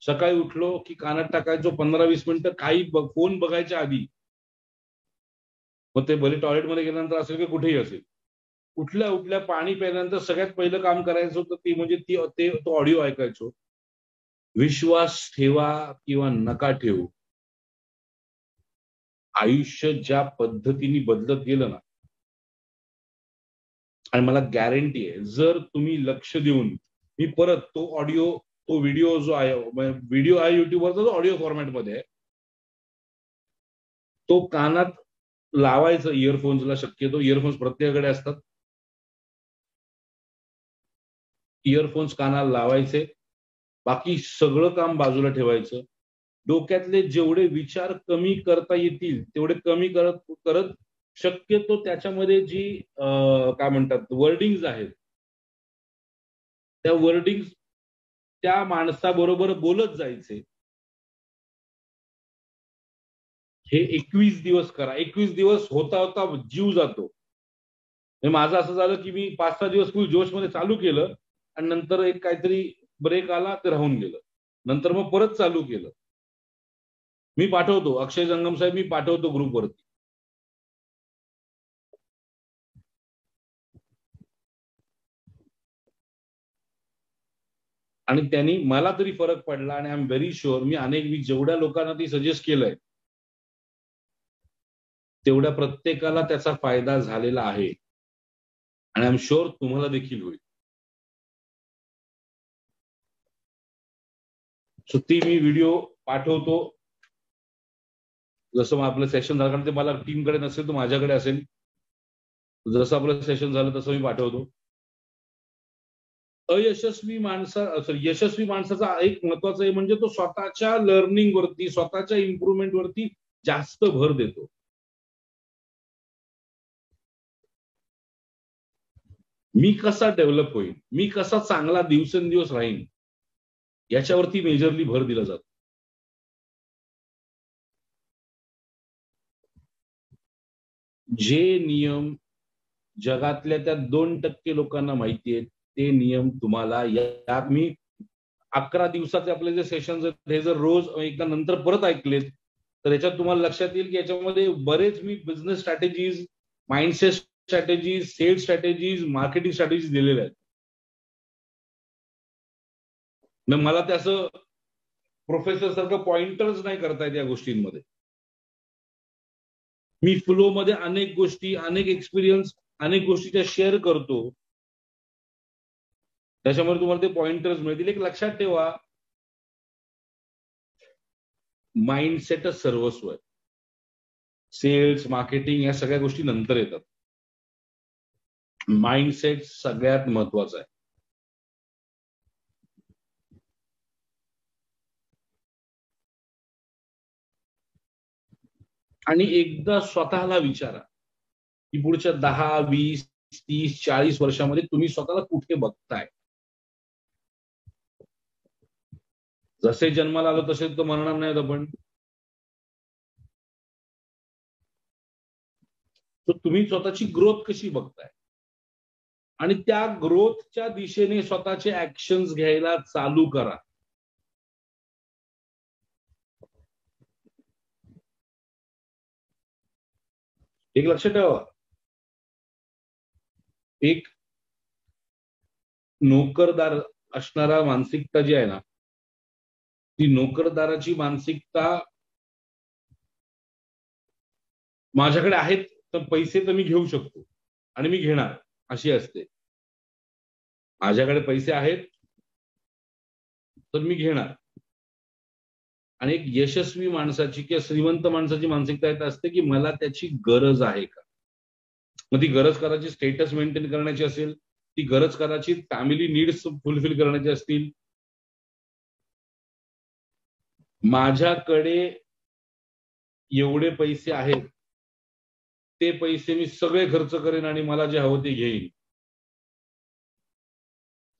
सकाळी उठलो की कानात टाकायचो, 15-20 मिनिटं काही फोन बघायच्या आधी. मग ते भले टॉयलेटमध्ये गेल्यानंतर असेल की कुठेही असेल, उठल्या पाणी प्यायल्यानंतर सगळ्यात पहिलं काम करायचं होतं ती म्हणजे तो ऑडिओ ऐकायचो. विश्वास ठेवा किंवा नका ठेवू, आयुष्य ज्या पद्धतीने बदलत गेलं ना, आणि मला गॅरंटी आहे जर तुम्ही लक्ष देऊन, मी परत तो व्हिडिओ जो आहे, व्हिडिओ आहे युट्यूबवरचा, जो ऑडिओ फॉर्मॅटमध्ये आहे, तो कानात लावायचं. इयरफोन्सला, शक्यतो इयरफोन्स प्रत्येकाकडे असतात, इयरफोन्स कानाला लावायचे बाकी सगळं काम बाजूला ठेवायचं. डोक्यातले जेवढे विचार कमी करता येतील तेवढे कमी करत करत शक्यतो त्याच्यामध्ये जी काय म्हणतात वर्डिंग्स आहेत त्या वर्डिंग्स त्या माणसाबरोबर बोलत जायचे. हे 21 दिवस करा. 21 दिवस होता होता जीव जातो. माझं असं झालं की मी 5-6 दिवस फुल जोशमध्ये चालू केलं आणि नंतर एक काहीतरी ब्रेक आला ते राहून गेलं. नंतर मग परत चालू केलं. मी पाठवतो, अक्षय जंगम साहेब मी पाठवतो ग्रुपवरती. आणि त्यांनी मला तरी फरक पडला आणि आय एम व्हेरी शुअर मी जेवढ्या लोकांना ती सजेस्ट केलंय तेवढ्या प्रत्येकाला त्याचा फायदा झालेला आहे आणि आय एम शुअर तुम्हाला देखील होईल. सो ती मी व्हिडिओ पाठवतो. जसं आपलं सेशन झालं ते मला टीमकडे नसेल तर माझ्याकडे असेल. जसं आपलं सेशन झालं तसं मी पाठवतो. यशस्वी माणसाचा एक महत्वाचं आहे म्हणजे तो स्वतःच्या लर्निंग वरती स्वतःच्या इम्प्रुव्हमेंट वरती जास्त भर देतो. मी कसा डेव्हलप होईल, मी कसा चांगला दिवसेंदिवस राहीन याच्यावरती मेजरली भर दिला जातो. जे नियम जगातल्या त्या 2% लोकांना माहिती आहेत ते नियम तुम्हाला यात मी 11 दिवसाचे आपले जे सेशन्स आहेत हे जर रोज एकदा नंतर परत ऐकलेत तर याच्यात तुम्हाला लक्षात येईल की याच्यामध्ये बरेच मी business strategies, mindset strategies, sales strategies, marketing strategies दिलेल्या आहेत. मग मला ते असं प्रोफेसर सारखं पॉइंटर्स नाही करता येत या गोष्टींमध्ये. मी फ्लो मध्ये अनेक गोष्टी, अनेक एक्सपिरियन्स, अनेक गोष्टी शेअर करतो. त्याच्यामुळे तुम्हाला ते पॉइंटर्स मिळतील. एक लक्षात ठेवा, माइंडसेटच सर्वस्व आहे. सेल्स, मार्केटिंग या सगळ्या गोष्टी नंतर येतात. माइंडसेट सगळ्यात महत्वाचा आहे. आणि एकदा स्वतःला विचारा की पुढच्या 10, 20, 30, 40 वर्षामध्ये तुम्ही स्वतःला कुठे बघताय. जसे जन्माला आलो तसे तर मरणार नाहीत आपण. तर तुम्ही स्वतःची ग्रोथ कशी बघताय आणि त्या ग्रोथच्या दिशेने स्वतःचे ऍक्शन्स घ्यायला चालू करा. एक लक्षात ठेवा, एक नोकरदार असणारा मानसिकता जी आहे ना ती नोकरदाराची मानसिकता माझ्याकडे आहेत तर पैसे तर मी घेऊ शकतो आणि मी घेणार अशी असते. माझ्याकडे पैसे आहेत तर मी घेणार. आणि एक यशस्वी माणसाची किंवा श्रीमंत माणसाची मानसिकता असते की मला त्याची गरज आहे का. मग ती गरज करायची स्टेटस मेंटेन करण्याची असेल, ती गरज करायची फॅमिली नीड्स फुलफिल करण्याची असतील. माझ्याकडे एवढे पैसे आहेत ते पैसे मी सगळे खर्च करेन आणि मला जे हवं ते घेईन,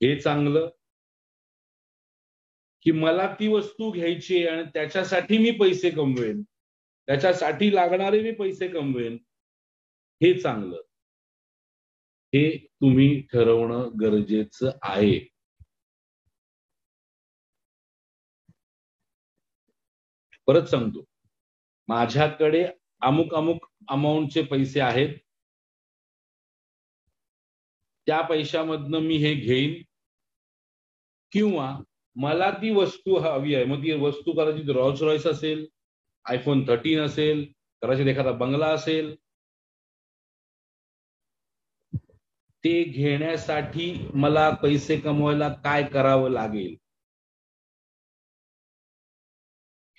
हे चांगलं की मला ती वस्तू घ्यायची आणि त्याच्यासाठी मी पैसे कमवेन, त्याच्यासाठी लागणारे मी पैसे कमवेन, हे चांगलं. हे तुम्ही ठरवणं गरजेचं आहे. परत सांगतो, माझ्याकडे अमुक अमाऊंटचे पैसे आहेत, त्या पैशामधनं मी हे घेईन किंवा मला ती वस्तू हवी आहे. मग ती वस्तू कदाचित रॉल्स रॉयस असेल, iPhone 13 असेल, कदाचित एखादा बंगला असेल, ते घेण्यासाठी मला पैसे कमवायला काय करावं लागेल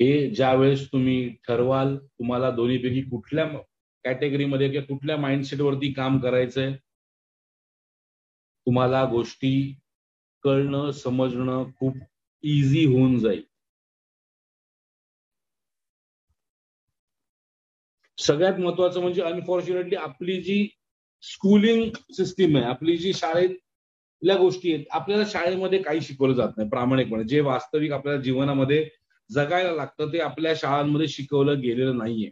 हे ज्या वेळेस तुम्ही ठरवाल, तुम्हाला दोन्हीपैकी कुठल्या कॅटेगरीमध्ये किंवा कुठल्या माइंडसेट वरती काम करायचंय, तुम्हाला गोष्टी कळणं समजणं खूप इझी होऊन जाईल. सगळ्यात महत्वाचं म्हणजे अनफॉर्च्युनेटली आपली जी स्कूलिंग सिस्टीम आहे, आपली जी शाळेतल्या गोष्टी आहेत, आपल्याला शाळेमध्ये काही शिकवलं जात नाही प्रामाणिकपणे. जे वास्तविक आपल्याला जीवनामध्ये जगायला लागतं ते आपल्या शाळांमध्ये शिकवलं गेलेलं नाहीये.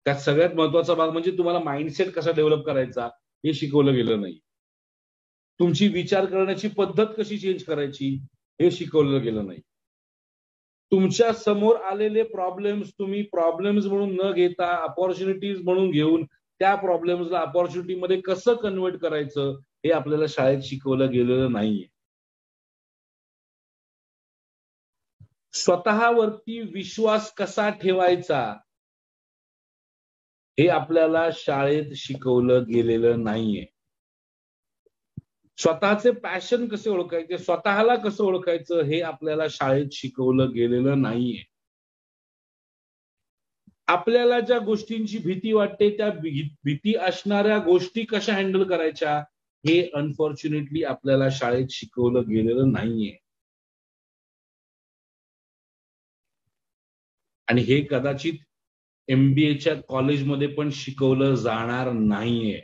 त्यात सगळ्यात महत्वाचा भाग म्हणजे तुम्हाला माइंडसेट कसा डेव्हलप करायचा हे शिकवलं गेलं नाही. तुमची विचार करण्याची पद्धत कशी चेंज करायची हे शिकवलं गेलं नाही. तुमच्या समोर आलेले प्रॉब्लेम्स तुम्ही प्रॉब्लेम्स म्हणून न घेता अपॉर्च्युनिटीज म्हणून घेऊन त्या प्रॉब्लेम्सला अपॉर्च्युनिटीमध्ये कसं कन्वर्ट करायचं हे आपल्याला शाळेत शिकवलं गेलेलं नाहीये. स्वतःवरती विश्वास कसा ठेवायचा हे आपल्याला शाळेत शिकवलं गेलेलं नाहीये. स्वतःचे पॅशन कसे ओळखायचे, स्वतःला कसं ओळखायचं हे आपल्याला शाळेत शिकवलं गेलेलं नाहीये. आपल्याला ज्या गोष्टींची भीती वाटते त्या भीती असणाऱ्या गोष्टी कशा हँडल करायच्या हे अनफॉर्च्युनेटली आपल्याला शाळेत शिकवलं गेलेलं नाहीये. आणि हे कदाचित MBAच्या कॉलेजमध्ये पण शिकवलं जाणार नाहीये.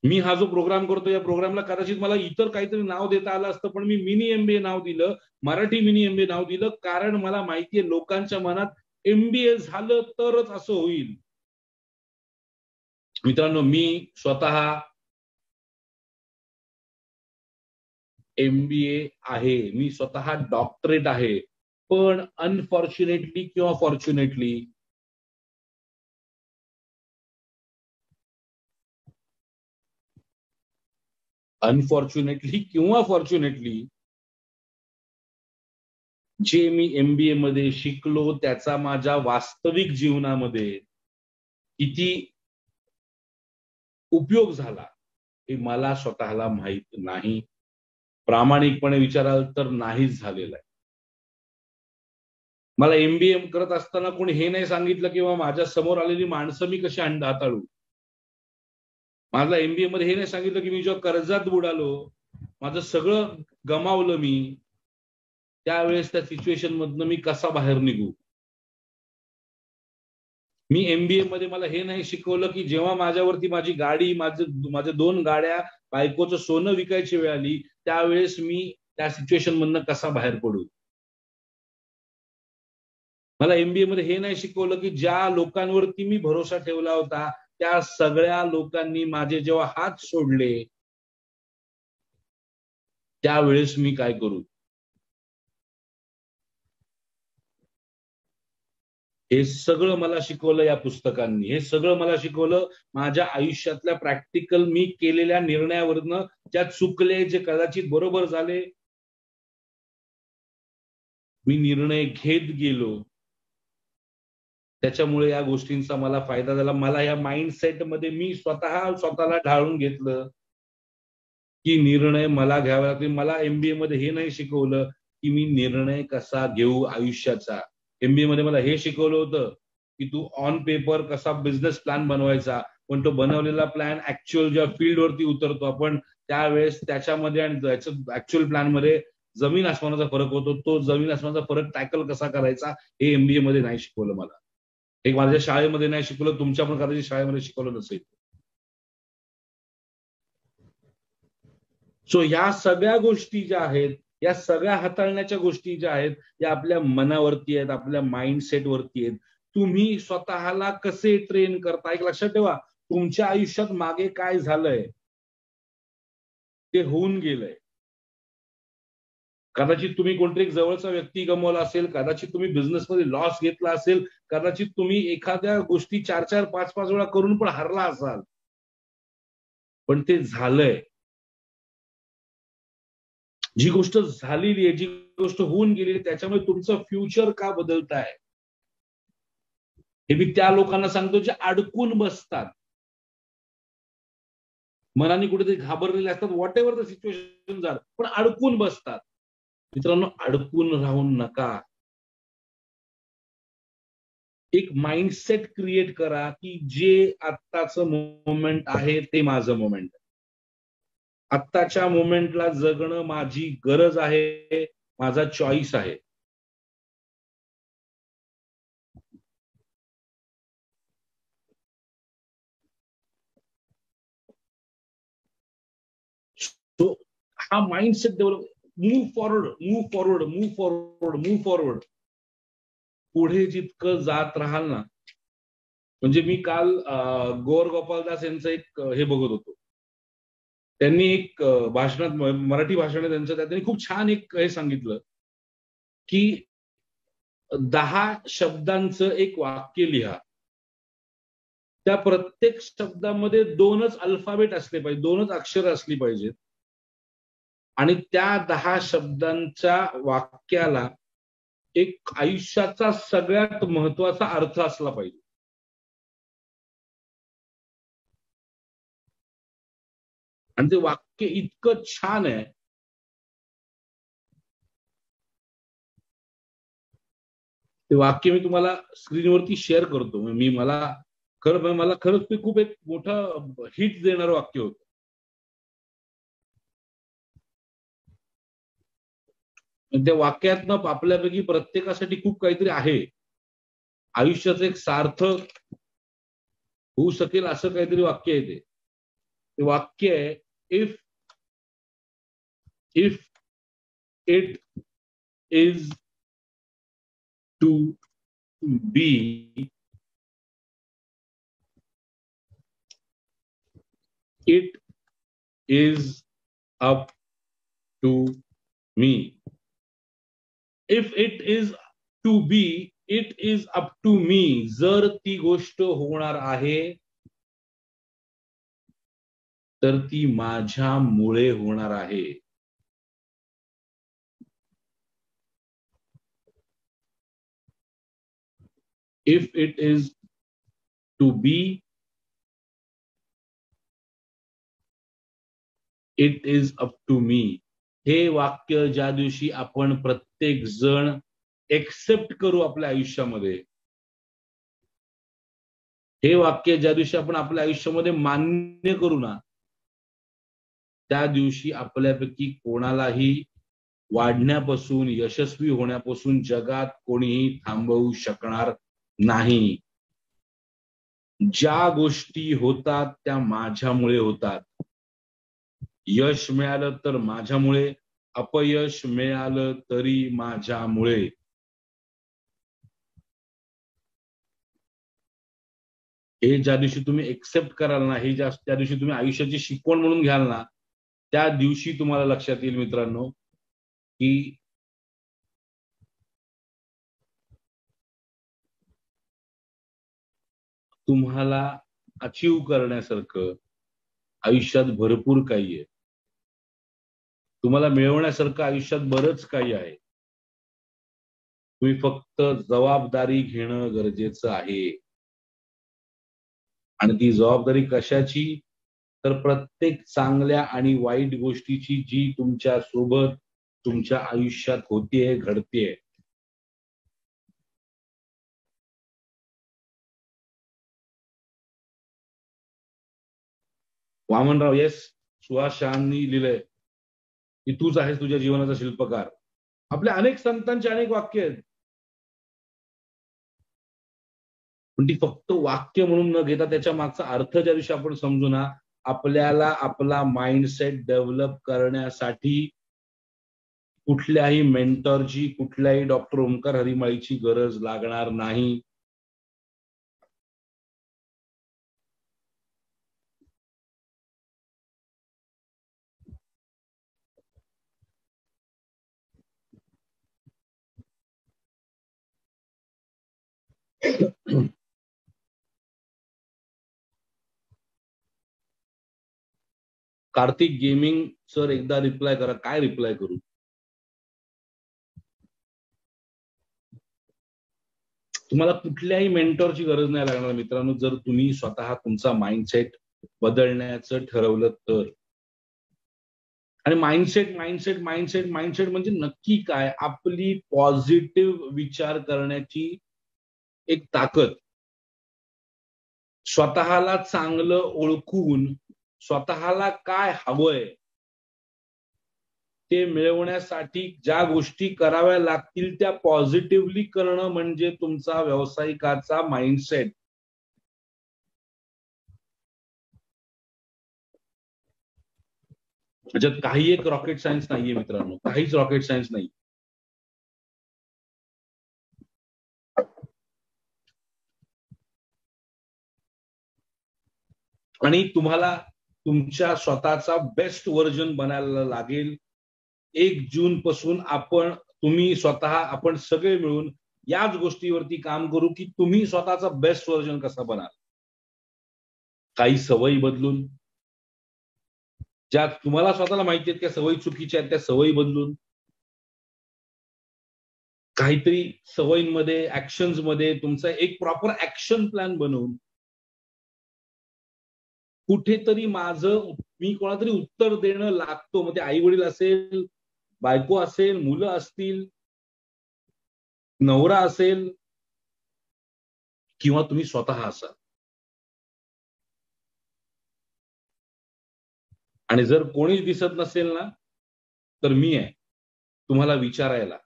मी हा जो प्रोग्राम करतो या प्रोग्रामला कदाचित मला इतर काहीतरी नाव देता आलं असतं, पण मी मिनी MBA नाव दिलं, मराठी मिनी MBA नाव दिलं, कारण मला माहितीये लोकांच्या मनात MBA झालं तरच असं होईल. मित्रांनो, मी स्वतः MBA आहे, मी स्वतः डॉक्टरेट आहे, पण अनफॉर्च्युनेटली किंवा फॉर्च्युनेटली किंवा फॉर्च्युनेटली जे मी MBA मध्ये शिकलो त्याचा माझ्या वास्तविक जीवनामध्ये किती उपयोग झाला हे मला स्वतःला माहित नाही. प्रामाणिकपणे विचाराल तर नाहीच झालेलं आहे. मला MBA करत असताना कोणी हे नाही सांगितलं किंवा माझ्या समोर आलेली माणसं मी कशी हाताळू. माझा MBA मध्ये हे नाही सांगितलं की मी जेव्हा कर्जात बुडालो, माझं सगळं गमावलं मी, त्यावेळेस त्या सिच्युएशन मधनं मी कसा बाहेर निघू. मी MBA मध्ये मला हे नाही शिकवलं की जेव्हा माझ्यावरती माझी गाडी, माझे 2 गाड्या, बायकोचं सोनं विकायची वेळ आली, त्यावेळेस मी त्या सिच्युएशन मधनं कसा बाहेर पडू. मला MBA मध्ये हे नाही शिकवलं की ज्या लोकांवरती मी भरोसा ठेवला होता त्या सगळ्या लोकांनी माझे जेव्हा हात सोडले त्यावेळेस मी काय करू. हे सगळं मला शिकवलं या पुस्तकांनी. हे सगळं मला शिकवलं माझ्या आयुष्यातल्या प्रॅक्टिकल मी केलेल्या निर्णयावरनं, ज्या चुकले, जे कदाचित बरोबर झाले, मी निर्णय घेत गेलो. त्याच्यामुळे या गोष्टींचा मला फायदा झाला. मला या माइंडसेट मध्ये मी स्वतःला ढाळून घेतलं की निर्णय मला घ्यावा लागतील. मला MBA मध्ये हे नाही शिकवलं की मी निर्णय कसा घेऊ आयुष्याचा. MBA मध्ये मला हे शिकवलं होतं की तू ऑन पेपर कसा बिझनेस प्लॅन बनवायचा, पण तो बनवलेला प्लॅन ऍक्च्युअल जेव्हा फील्डवरती उतरतो आपण त्यावेळेस त्याच्यामध्ये आणि ऍक्च्युअल प्लॅन मध्ये जमीन आसमानाचा फरक होतो. तो जमीन आसमानाचा फरक टॅकल कसा करायचा हे MBA मध्ये नाही शिकवलं मला. हे माझ्या शाळेमध्ये नाही शिकवलं, तुमच्या पण कदाचित शाळेमध्ये शिकवलं नसेल. सो या सगळ्या गोष्टी ज्या आहेत, या सगळ्या हाताळण्याच्या गोष्टी ज्या आहेत या आपल्या मनावरती आहेत, आपल्या माइंडसेट वरती आहेत. तुम्ही स्वतःला कसे ट्रेन करता. एक लक्षात ठेवा, तुमच्या आयुष्यात मागे काय झालंय ते होऊन गेलंय. कदाचित तुम्ही कोणतरी एक जवळचा व्यक्ती गमावला असेल, कदाचित तुम्ही बिझनेसमध्ये लॉस घेतला असेल, कदाचित तुम्ही एखाद्या गोष्टी 4-4, 5-5 वेळा करून पण हरला असाल, पण ते झालंय. जी गोष्ट झालेली आहे, जी गोष्ट होऊन गेलेली आहे, त्याच्यामुळे तुमचं फ्युचर का बदलताय. हे मी त्या लोकांना सांगतो जे अडकून बसतात, मनाने कुठेतरी घाबरलेले असतात, व्हॉट एव्हर द सिच्युएशन झालं, पण अडकून बसतात. मित्रांनो, अडकून राहून नका. एक माइंडसेट क्रिएट करा की जे आत्ताचं मोमेंट आहे ते माझं मोमेंट आहे. आत्ताच्या मोमेंटला जगणं माझी गरज आहे, माझा चॉईस आहे. तो हा mindset develop, move forward, move forward, move forward, move forward. पुढे जितकं जात राहाल ना, म्हणजे मी काल गौर गोपालदास यांचं एक हे बघत होतो. त्यांनी एक भाषणात, मराठी भाषण आहे त्यांचं, त्यांनी खूप छान एक हे सांगितलं की 10 शब्दांचं एक वाक्य लिहा. त्या प्रत्येक शब्दामध्ये 2च अल्फाबेट असले पाहिजे, 2च अक्षर असली पाहिजेत. आणि त्या 10 शब्दांच्या वाक्याला एक आयुष्याचा सगळ्यात महत्वाचा अर्थ असला पाहिजे. आणि ते वाक्य इतकं छान आहे, ते वाक्य मी तुम्हाला स्क्रीनवरती शेअर करतो. मला खरंच ते खूप एक मोठं हिट देणारं वाक्य होतं. त्या वाक्यातनं आपल्यापैकी प्रत्येकासाठी खूप काहीतरी आहे. आयुष्याचं एक सार्थक होऊ शकेल असं काहीतरी वाक्य आहे ते. ते वाक्य आहे, if it is to be, it is up to me. If it is to be, it is up to me. जर ती गोष्ट होणार आहे तर ती माझ्यामुळे होणार आहे. If it is to be, it is up to me. हे वाक्य ज्या दिवशी आपण प्रत्येक जण एक्सेप्ट करू आपल्या आयुष्यामध्ये, हे वाक्य ज्या दिवशी आपण आपल्या आयुष्यामध्ये मान्य करू ना, त्या दिवशी आपल्यापैकी कोणालाही वाढण्यापासून, यशस्वी होण्यापासून जगात कोणीही थांबवू शकणार नाही. ज्या गोष्टी होतात त्या माझ्यामुळे होतात. यश मिळालं तर माझ्यामुळे, अपयश मिळालं तरी माझ्यामुळे. हे ज्या दिवशी तुम्ही एक्सेप्ट कराल ना, हे त्या दिवशी तुम्ही आयुष्याची शिकवण म्हणून घ्याल ना, त्या दिवशी तुम्हाला लक्षात येईल मित्रांनो की तुम्हाला अचीव करण्यासारखं आयुष्यात भरपूर काही आहे. तुम्हाला मिळवण्यासारखं आयुष्यात बरंच काही आहे. तुम्ही फक्त जबाबदारी घेणं गरजेचं आहे. आणि ती जबाबदारी कशाची? तर प्रत्येक चांगल्या आणि वाईट गोष्टीची जी तुमच्या सोबत तुमच्या आयुष्यात होतीये, घडतीये. वामनराव, येस, सुहास शहांनी लिहिलंय की तूच आहेस तुझ्या जीवनाचा शिल्पकार. आपल्या अनेक संतांचे अनेक वाक्य आहेत, पण ती फक्त वाक्य म्हणून न घेता त्याच्या मागचा अर्थ ज्या दिवशी आपण समजू ना, आपल्याला आपला माइंडसेट डेव्हलप करण्यासाठी कुठल्याही मेंटरची, कुठल्याही डॉक्टर ओंकार हरिमाळीची गरज लागणार नाही. कार्तिक गेमिंग सर, एकदा रिप्लाय करा. काय रिप्लाय करू? तुम्हाला कुठल्याही मेंटरची गरज नाही लागणार मित्रांनो, जर तुम्ही स्वतः तुमचा माइंडसेट बदलण्याचं ठरवलं तर. आणि माइंडसेट माइंडसेट माइंडसेट माइंडसेट म्हणजे नक्की काय? आपली पॉझिटिव्ह विचार करण्याची एक ताकद. स्वतःला चांगलं ओळखून स्वतःला काय हवंय ते मिळवण्यासाठी ज्या गोष्टी कराव्या लागतील त्या पॉझिटिव्हली करणं म्हणजे तुमचा व्यावसायिकाचा माइंडसेट. त्याच्यात काही एक रॉकेट सायन्स नाहीये मित्रांनो, काहीच रॉकेट सायन्स नाही. आणि तुम्हाला तुमच्या स्वतःचा बेस्ट व्हर्जन बनायला लागेल. 1 जून पासून तुम्ही स्वतः आपण सगळे मिळून याच गोष्टीवरती काम करू की तुम्ही स्वतःचा बेस्ट व्हर्जन कसा बनाल. काही सवयी बदलून, ज्या तुम्हाला स्वतःला माहिती आहेत त्या सवयी चुकीच्या आहेत त्या सवयी बदलून, काहीतरी सवयींमध्ये ऍक्शन्स मध्ये तुमचा एक प्रॉपर ऍक्शन प्लॅन बनवून कुठेतरी मी कोणातरी उत्तर देणं लागतो. मग ते आई वडील असेल, बायको असेल, मुलं असतील, नवरा असेल किंवा तुम्ही स्वतः असाल. आणि जर कोणीच दिसत नसेल ना तर मी आहे तुम्हाला विचारायला.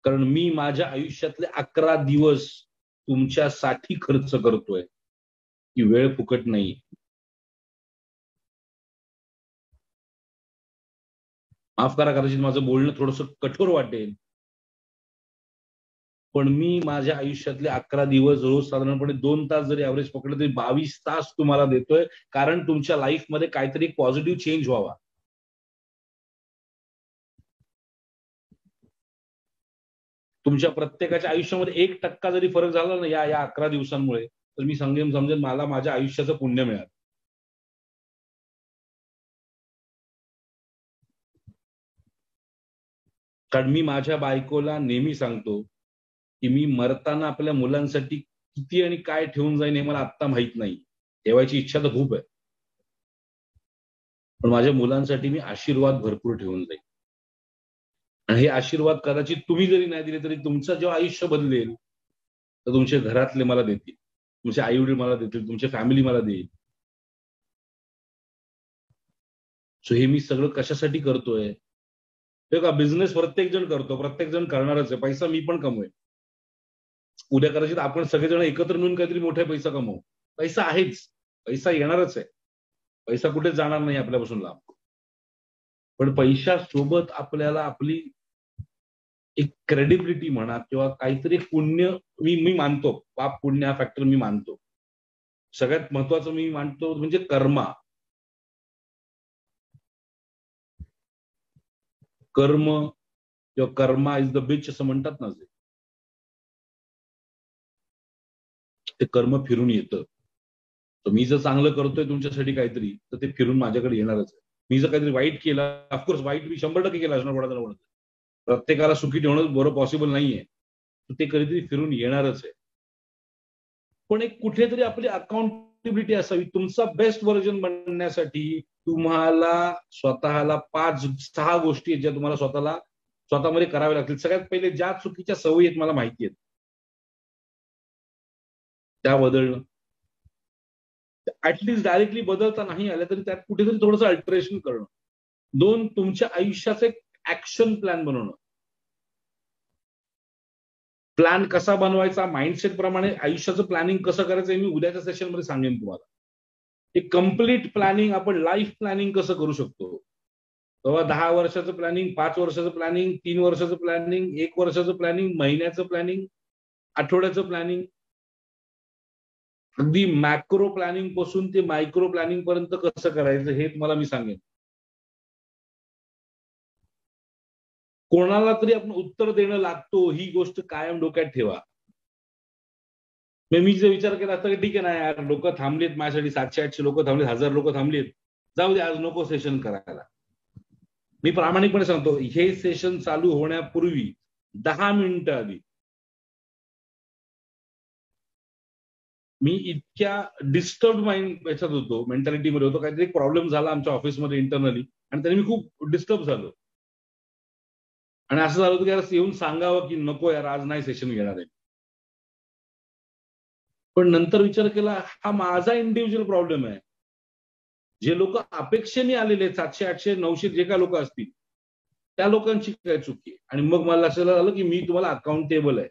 कारण मी माझ्या आयुष्यातले 11 दिवस तुमच्यासाठी खर्च करतोय. ही वेळ फुकट नाही. माफ करा, कदाचित माझं बोलणं थोडंसं कठोर वाटेल, पण मी माझ्या आयुष्यातले 11 दिवस रोज साधारणपणे 2 तास जरी ऍव्हरेज पकडलं तरी 22 तास तुम्हाला देतोय. कारण तुमच्या लाईफमध्ये काहीतरी पॉझिटिव्ह चेंज व्हावा. तुमच्या प्रत्येकाच्या आयुष्यामध्ये 1% जरी फरक झाला ना या 11 दिवसांमुळे, तर मी समजेन मला माझ्या आयुष्याचं पुण्य मिळालं. कारण मी माझ्या बायकोला नेहमी सांगतो की मी मरताना आपल्या मुलांसाठी किती आणि काय ठेवून जाईन हे मला आत्ता माहित नाही. ठेवायची इच्छा तर खूप आहे, पण माझ्या मुलांसाठी मी आशीर्वाद भरपूर ठेवून जाईन. आणि हे आशीर्वाद कदाचित तुम्ही जरी नाही दिले तरी तुमचं जेव्हा आयुष्य बदलेल तर तुमचे घरातले मला देतील, तुमचे आई वडील मला देतील, तुमची फॅमिली मला देईल. सो हे मी सगळं कशासाठी करतोय. हे का बिझनेस प्रत्येक जण करतो, प्रत्येक जण करणारच आहे. पैसा मी पण कमवेन. उद्या कदाचित आपण सगळेजण एकत्र मिळून काहीतरी मोठा पैसा कमवू. पैसा आहेच, पैसा येणारच आहे. पैसा कुठेच जाणार नाही आपल्यापासून लांब. पण पैशासोबत आपल्याला आपली एक क्रेडिबिलिटी म्हणा किंवा काहीतरी पुण्य मी मानतो. पाप पुण्य हा फॅक्टर मी मानतो. सगळ्यात महत्वाचं मी मानतो म्हणजे कर्म किंवा कर्मा इज द बिच असं म्हणतात ना. ते कर्म फिरून येतं. तर मी जर चांगलं करतोय तुमच्यासाठी काहीतरी तर ते फिरून माझ्याकडे येणारच आहे. मी जर काहीतरी वाईट केलं, ऑफकोर्स वाईट मी 100% केलं असणार कोणाला. प्रत्येकाला सुखी ठेवणं बरं पॉसिबल नाहीये. ते कधीतरी फिरून येणारच आहे. पण एक कुठेतरी आपली अकाउंटेबिलिटी असावी. तुमचा बेस्ट व्हर्जन बनण्यासाठी तुम्हाला स्वतःला 5-6 गोष्टी ज्या तुम्हाला स्वतःमध्ये कराव्या लागतील. सगळ्यात पहिले ज्या चुकीच्या सवयी आहेत मला माहिती आहेत त्या बदलणं. ऍटलिस्ट डायरेक्टली बदलता नाही आल्या तरी त्यात कुठेतरी थोडंसं अल्टरेशन करणं. 2, तुमच्या आयुष्याचं एक ऍक्शन प्लॅन बनवणं. प्लॅन कसा बनवायचा, माइंडसेट प्रमाणे आयुष्याचं प्लॅनिंग कसं करायचं हे मी उद्याच्या सेशनमध्ये सांगेन तुम्हाला. एक कम्प्लीट प्लॅनिंग आपण लाईफ प्लॅनिंग कसं करू शकतो. तेव्हा 10 वर्षाचं प्लॅनिंग, 5 वर्षाचं प्लॅनिंग, 3 वर्षाचं प्लॅनिंग, 1 वर्षाचं प्लॅनिंग, महिन्याचं प्लॅनिंग, आठवड्याचं प्लॅनिंग, अगदी मॅक्रो प्लॅनिंग पासून ते मायक्रो प्लॅनिंग पर्यंत कसं करायचं हे तुम्हाला मी सांगेन. कोणाला तरी आपण उत्तर देणं लागतो ही गोष्ट कायम डोक्यात ठेवा. मी जर विचार केला असता की ठीक आहे ना यार, लोक थांबलेत माझ्यासाठी, 700-800 लोक थांबलेत, 1000 लोक थांबलेत, जाऊ दे आज नको सेशन करायला. मी प्रामाणिकपणे सांगतो हे सेशन चालू होण्यापूर्वी 10 मिनिटं आधी मी इतक्या डिस्टर्ब माइंड याच्यात होतो, मेंटॅलिटीमध्ये होतो. काहीतरी प्रॉब्लेम झाला आमच्या ऑफिसमध्ये इंटरनली आणि त्याने मी खूप डिस्टर्ब झालो. आणि असं झालं होतं की यार येऊन सांगावं की नको यार आज नाही सेशन घेणार आहे. पण नंतर विचार केला हा माझा इंडिव्हिज्युअल प्रॉब्लेम आहे. जे लोक अपेक्षेने आलेले 700 800 900 जे काय लोक असतील त्या लोकांची काय चुकी आहे. आणि मग मला लक्षात आलं की मी तुम्हाला अकाउंटेबल आहे,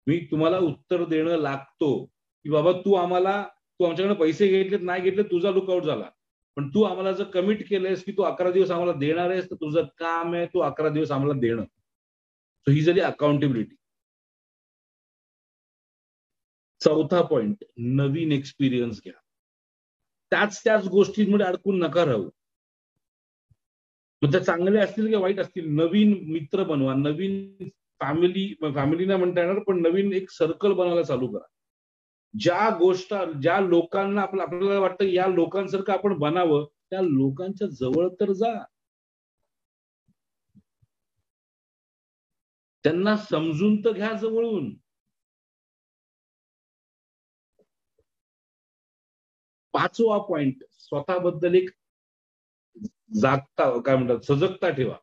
मी तुम्हाला उत्तर देणं लागतो की बाबा तू आमच्याकडे पैसे घेतलेत नाही घेतले तुझा लुकआउट झाला, पण तू आम्हाला जर कमिट केलंयस की तू 11 दिवस आम्हाला देणार आहेस तर तुझं काम आहे तू 11 दिवस आम्हाला देणं. सो ही झाली अकाउंटेबिलिटी. चौथा पॉइंट, नवीन एक्सपिरियन्स घ्या. त्याच गोष्टींमध्ये अडकून नका राहू. मग त्या चांगले असतील किंवा वाईट असतील, नवीन मित्र बनवा, नवीन फॅमिली नाही म्हणता येणार पण नवीन एक सर्कल बनवायला चालू करा. ज्या लोकांना आपल्याला वाटतं या लोकांसारखं आपण बनावं त्या लोकांच्या जवळ तर जा, त्यांना समजून तर घ्या जवळून. पाचवा पॉइंट, स्वतःबद्दल एक काय म्हणतात सजगता ठेवा,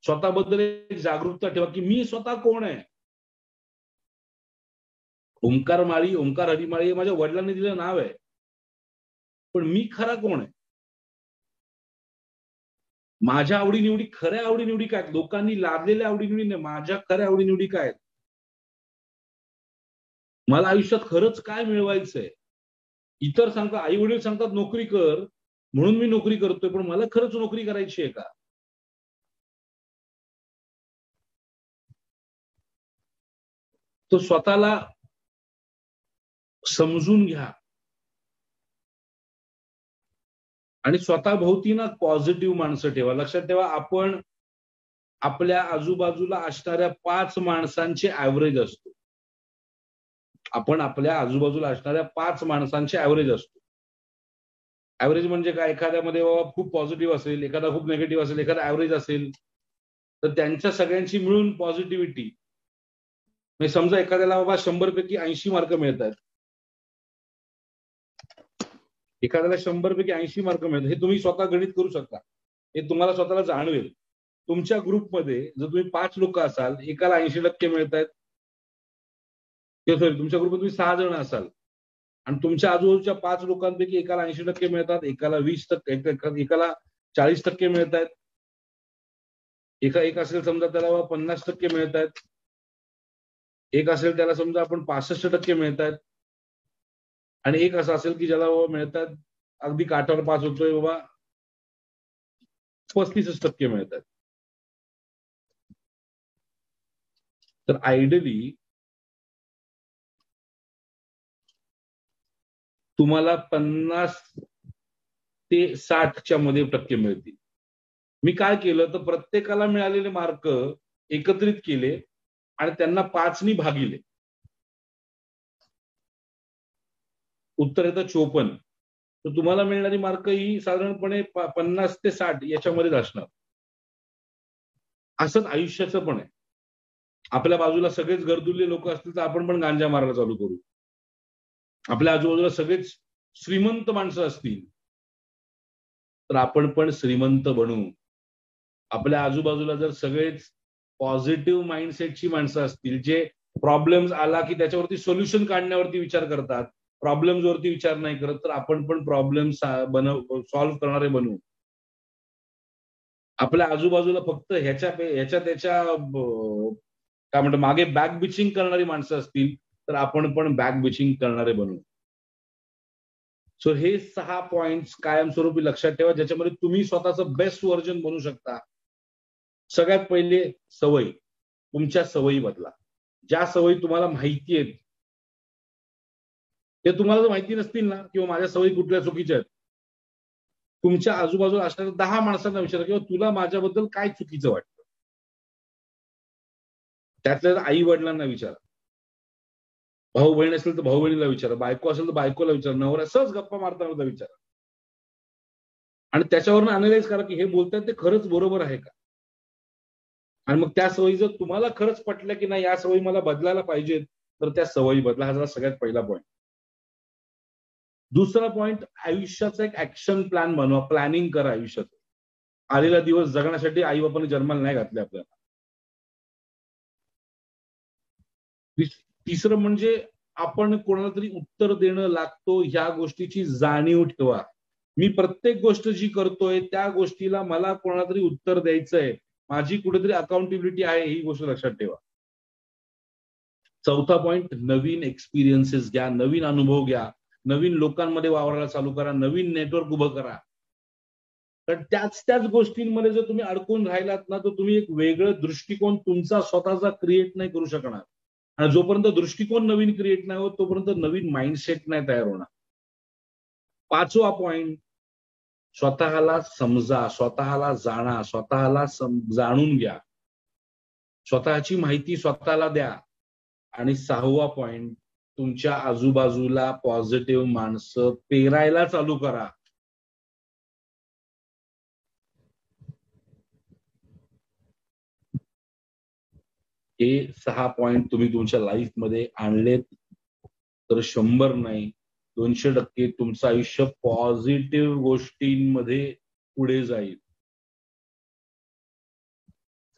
स्वतःबद्दल एक जागरूकता ठेवा की मी स्वतः कोण आहे. ओंकार हरिमाळी हे माझ्या वडिलांनी दिलं नाव आहे, पण मी खरा कोण आहे. माझ्या आवडीनिवडी, खऱ्या आवडीनिवडी काय, लोकांनी लादलेल्या आवडीनिवडी नाही, माझ्या खऱ्या आवडीनिवडी काय, मला आयुष्यात खरंच काय मिळवायचंय. इतर सांगतात, आई वडील सांगतात नोकरी कर म्हणून मी नोकरी करतोय, पण मला खरंच नोकरी करायची आहे का. तो स्वतःला समजून घ्या आणि स्वतःभोवती ना पॉझिटिव्ह माणसं ठेवा. लक्षात ठेवा, आपण आपल्या आजूबाजूला असणाऱ्या 5 माणसांचे ऍव्हरेज असतो. आपण आपल्या आजूबाजूला असणाऱ्या 5 माणसांचे ऍव्हरेज असतो. ऍव्हरेज म्हणजे काय, एखाद्यामध्ये बाबा खूप पॉझिटिव्ह असेल, एखादा खूप निगेटिव्ह असेल, एखादा ऍव्हरेज असेल, तर त्यांच्या सगळ्यांची मिळून पॉझिटिव्हिटी म्हणजे समजा एखाद्याला बाबा 100 पैकी 80 मार्क मिळतात, एखाद्याला 100 पैकी 80 मार्क मिळतात, हे तुम्ही स्वतः गणित करू शकता, हे तुम्हाला स्वतःला जाणवेल. तुमच्या ग्रुपमध्ये जर तुम्ही 5 लोक असाल, एकाला 80% मिळतात, सॉरी तुमच्या ग्रुपमध्ये तुम्ही 6 जण असाल आणि तुमच्या आजूबाजूच्या 5 लोकांपैकी एकाला 80% मिळतात, एकाला 20%, एकाला 40% मिळतात, एक असेल समजा त्याला 50% मिळतात, एक असेल त्याला समजा आपण 65% मिळतात, आणि एक असं असेल की ज्याला बाबा मिळतात अगदी काठावर पास होतोय बाबा 35% मिळतात. तर आयडियली तुम्हाला 50 ते 60च्या मध्ये टक्के मिळतील. मी काय केलं तर प्रत्येकाला मिळालेले मार्क एकत्रित केले आणि त्यांना 5नी भागिले. उत्तर येतं 54. तर तुम्हाला मिळणारी मार्क ही साधारणपणे 50 ते 60 याच्यामध्येच असणार. असंच आयुष्याचं पण आहे. आपल्या बाजूला सगळेच गरजुले लोक असतील तर आपण पण गांजा मारायला चालू करू. आपल्या आजूबाजूला सगळेच श्रीमंत माणसं असतील तर आपण पण श्रीमंत बनू. आपल्या आजूबाजूला जर सगळेच पॉझिटिव्ह माइंडसेटची माणसं असतील, जे प्रॉब्लेम्स आला की त्याच्यावरती सोल्युशन काढण्यावरती विचार करतात, प्रॉब्लेम्स वरती विचार नाही करत, तर आपण पण प्रॉब्लेम सॉल्व्ह करणारे बनू. आपल्या आजूबाजूला फक्त ह्याच्या त्याच्या काय म्हणतात मागे बॅक बिचिंग करणारी माणसं असतील तर आपण पण बॅक बिचिंग करणारे बनू. सो हे 6 पॉइंट्स कायमस्वरूपी लक्षात ठेवा, ज्याच्यामध्ये तुम्ही स्वतःचं बेस्ट व्हर्जन बनू शकता. सगळ्यात पहिले सवय, तुमच्या सवयी बदला. ज्या सवयी तुम्हाला माहिती आहेत, ते तुम्हाला जर माहिती नसतील ना, किंवा माझ्या सवयी कुठल्या चुकीच्या आहेत, तुमच्या आजूबाजूला असणाऱ्या 10 माणसांना विचारा किंवा तुला माझ्याबद्दल काय चुकीचं वाटतं. त्यातल्या आई वडिलांना विचारा, भाऊ बहीण असेल तर भाऊ बहिणीला विचारा, बायको असेल तर बायकोला विचारा, नवरा सहज गप्पा मारता विचारा आणि त्याच्यावरून अनालाइज करा की हे बोलतात ते खरंच बरोबर आहे का. आणि मग त्या सवयी जर तुम्हाला खरंच पटल्या की नाही या सवयी मला बदलायला पाहिजेत, तर त्या सवयी बदला. हा झाला सगळ्यात पहिला पॉईंट. दुसरा पॉईंट, आयुष्याचा एक ऍक्शन प्लॅन बनवा, प्लॅनिंग करा आयुष्यात. आलेला दिवस जगण्यासाठी आई बापाने जन्माला नाही घातले आपल्याला. तिसरं म्हणजे आपण कोणाला तरी उत्तर देणं लागतो ह्या गोष्टीची जाणीव ठेवा. मी प्रत्येक गोष्ट जी करतोय त्या गोष्टीला मला कोणाला तरी उत्तर द्यायचंय, माझी कुठेतरी अकाउंटेबिलिटी आहे, ही गोष्ट लक्षात ठेवा. चौथा पॉइंट, नवीन एक्सपिरियन्सेस घ्या, नवीन अनुभव घ्या, नवीन लोकांमध्ये वावरायला चालू करा, नवीन नेटवर्क उभं करा. तर त्याच गोष्टींमध्ये जर तुम्ही अडकून राहिलात ना, तर तुम्ही एक वेगळं दृष्टिकोन तुमचा स्वतःचा क्रिएट नाही करू शकणार. आणि जोपर्यंत दृष्टिकोन नवीन क्रिएट नाही होत, तोपर्यंत नवीन माइंडसेट नाही तयार होणार. पाचवा पॉइंट, स्वतःला समजा, स्वतःला जाणा, स्वतःला जाणून घ्या, स्वतःची माहिती स्वतःला द्या. आणि सहावा पॉइंट, तुमच्या आजूबाजूला पॉझिटिव्ह माणसं पेरायला चालू करा. हे 6 पॉइंट तुम्ही तुमच्या लाईफमध्ये आणलेत तर 100 नाही 200% तुमचं आयुष्य पॉझिटिव्ह गोष्टींमध्ये पुढे जाईल.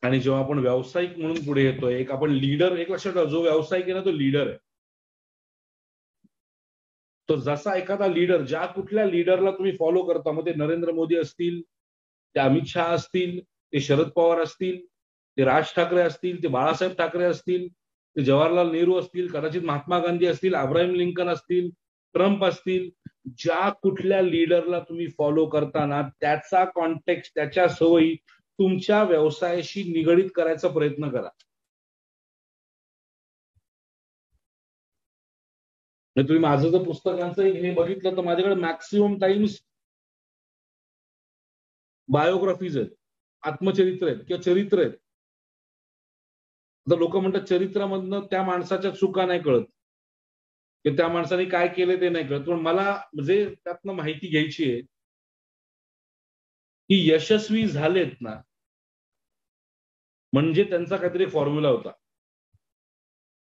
आणि जेव्हा आपण व्यावसायिक म्हणून पुढे येतोय, एक आपण लीडर, एक लक्षात ठेवा, जो व्यावसायिक आहे ना तो लीडर आहे. तो जसा एखादा लीडर, ज्या कुठल्या लीडरला तुम्ही फॉलो करता, मग ते नरेंद्र मोदी असतील, ते अमित शहा असतील, ते शरद पवार असतील, ते राज ठाकरे असतील, ते बाळासाहेब ठाकरे असतील, ते जवाहरलाल नेहरू असतील, कदाचित महात्मा गांधी असतील, अब्राहिम लिंकन असतील, ट्रम्प असतील, ज्या कुठल्या लीडरला तुम्ही फॉलो करताना त्याचा कॉन्टेक्स्ट, त्याच्या सवयी तुमच्या व्यवसायाशी निगडीत करायचा प्रयत्न करा. तुम्ही माझं जर पुस्तकांचं हे बघितलं तर माझ्याकडे मॅक्सिमम टाइम्स बायोग्राफीज आहेत, आत्मचरित्र आहेत किंवा चरित्र आहेत. तर लोक म्हणतात चरित्रामधनं त्या माणसाच्या चुका नाही कळत, की त्या माणसाने काय केलं ते नाही कळत. पण मला म्हणजे त्यातनं माहिती घ्यायची आहे की यशस्वी झालेत ना, म्हणजे त्यांचा काहीतरी फॉर्म्युला होता.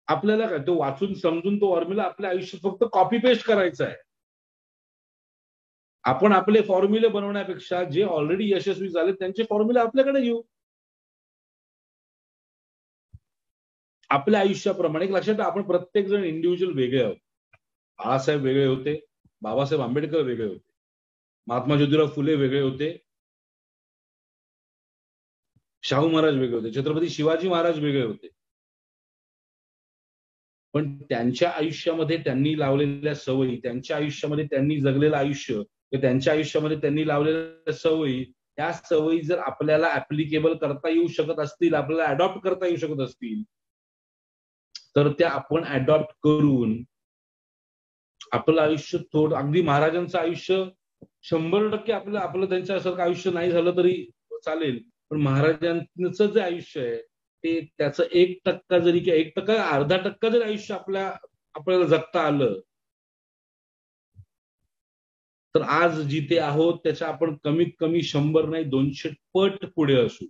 आपल्याला काय तो वाचून समजून तो फॉर्म्युला आपल्या आयुष्यात फक्त कॉपी पेस्ट करायचा आहे. आपण आपले फॉर्म्युले बनवण्यापेक्षा जे ऑलरेडी यशस्वी झाले त्यांचे फॉर्म्युले आपल्याकडे घेऊ. आपल्या आयुष्याप्रमाणे एक लक्षात, आपण प्रत्येक जण इंडिव्हिज्युअल वेगळे आहोत. बाळासाहेब वेगळे होते, बाबासाहेब आंबेडकर वेगळे होते, महात्मा ज्योतिराव फुले वेगळे होते, शाहू महाराज वेगळे होते, छत्रपती शिवाजी महाराज वेगळे होते. पण त्यांच्या आयुष्यामध्ये त्यांनी लावलेल्या सवयी, त्यांच्या आयुष्यामध्ये त्यांनी जगलेलं आयुष्य, त्यांच्या आयुष्यामध्ये त्यांनी लावलेल्या सवयी, त्या सवयी जर आपल्याला ऍप्लिकेबल करता येऊ शकत असतील, आपल्याला अडॉप्ट करता येऊ शकत असतील, तर त्या आपण अडॉप्ट करून आपलं आयुष्य थोडं, अगदी महाराजांचं आयुष्य 100% आपलं त्यांच्यासारखं आयुष्य नाही झालं तरी चालेल, पण महाराजांचं जे आयुष्य आहे ते त्याचं 1% जरी किंवा 1% अर्धा टक्का जरी आयुष्य आपल्याला जगता आलं, तर आज जिथे आहोत त्याच्या आपण कमीत कमी 100 नाही 200 पट पुढे असू.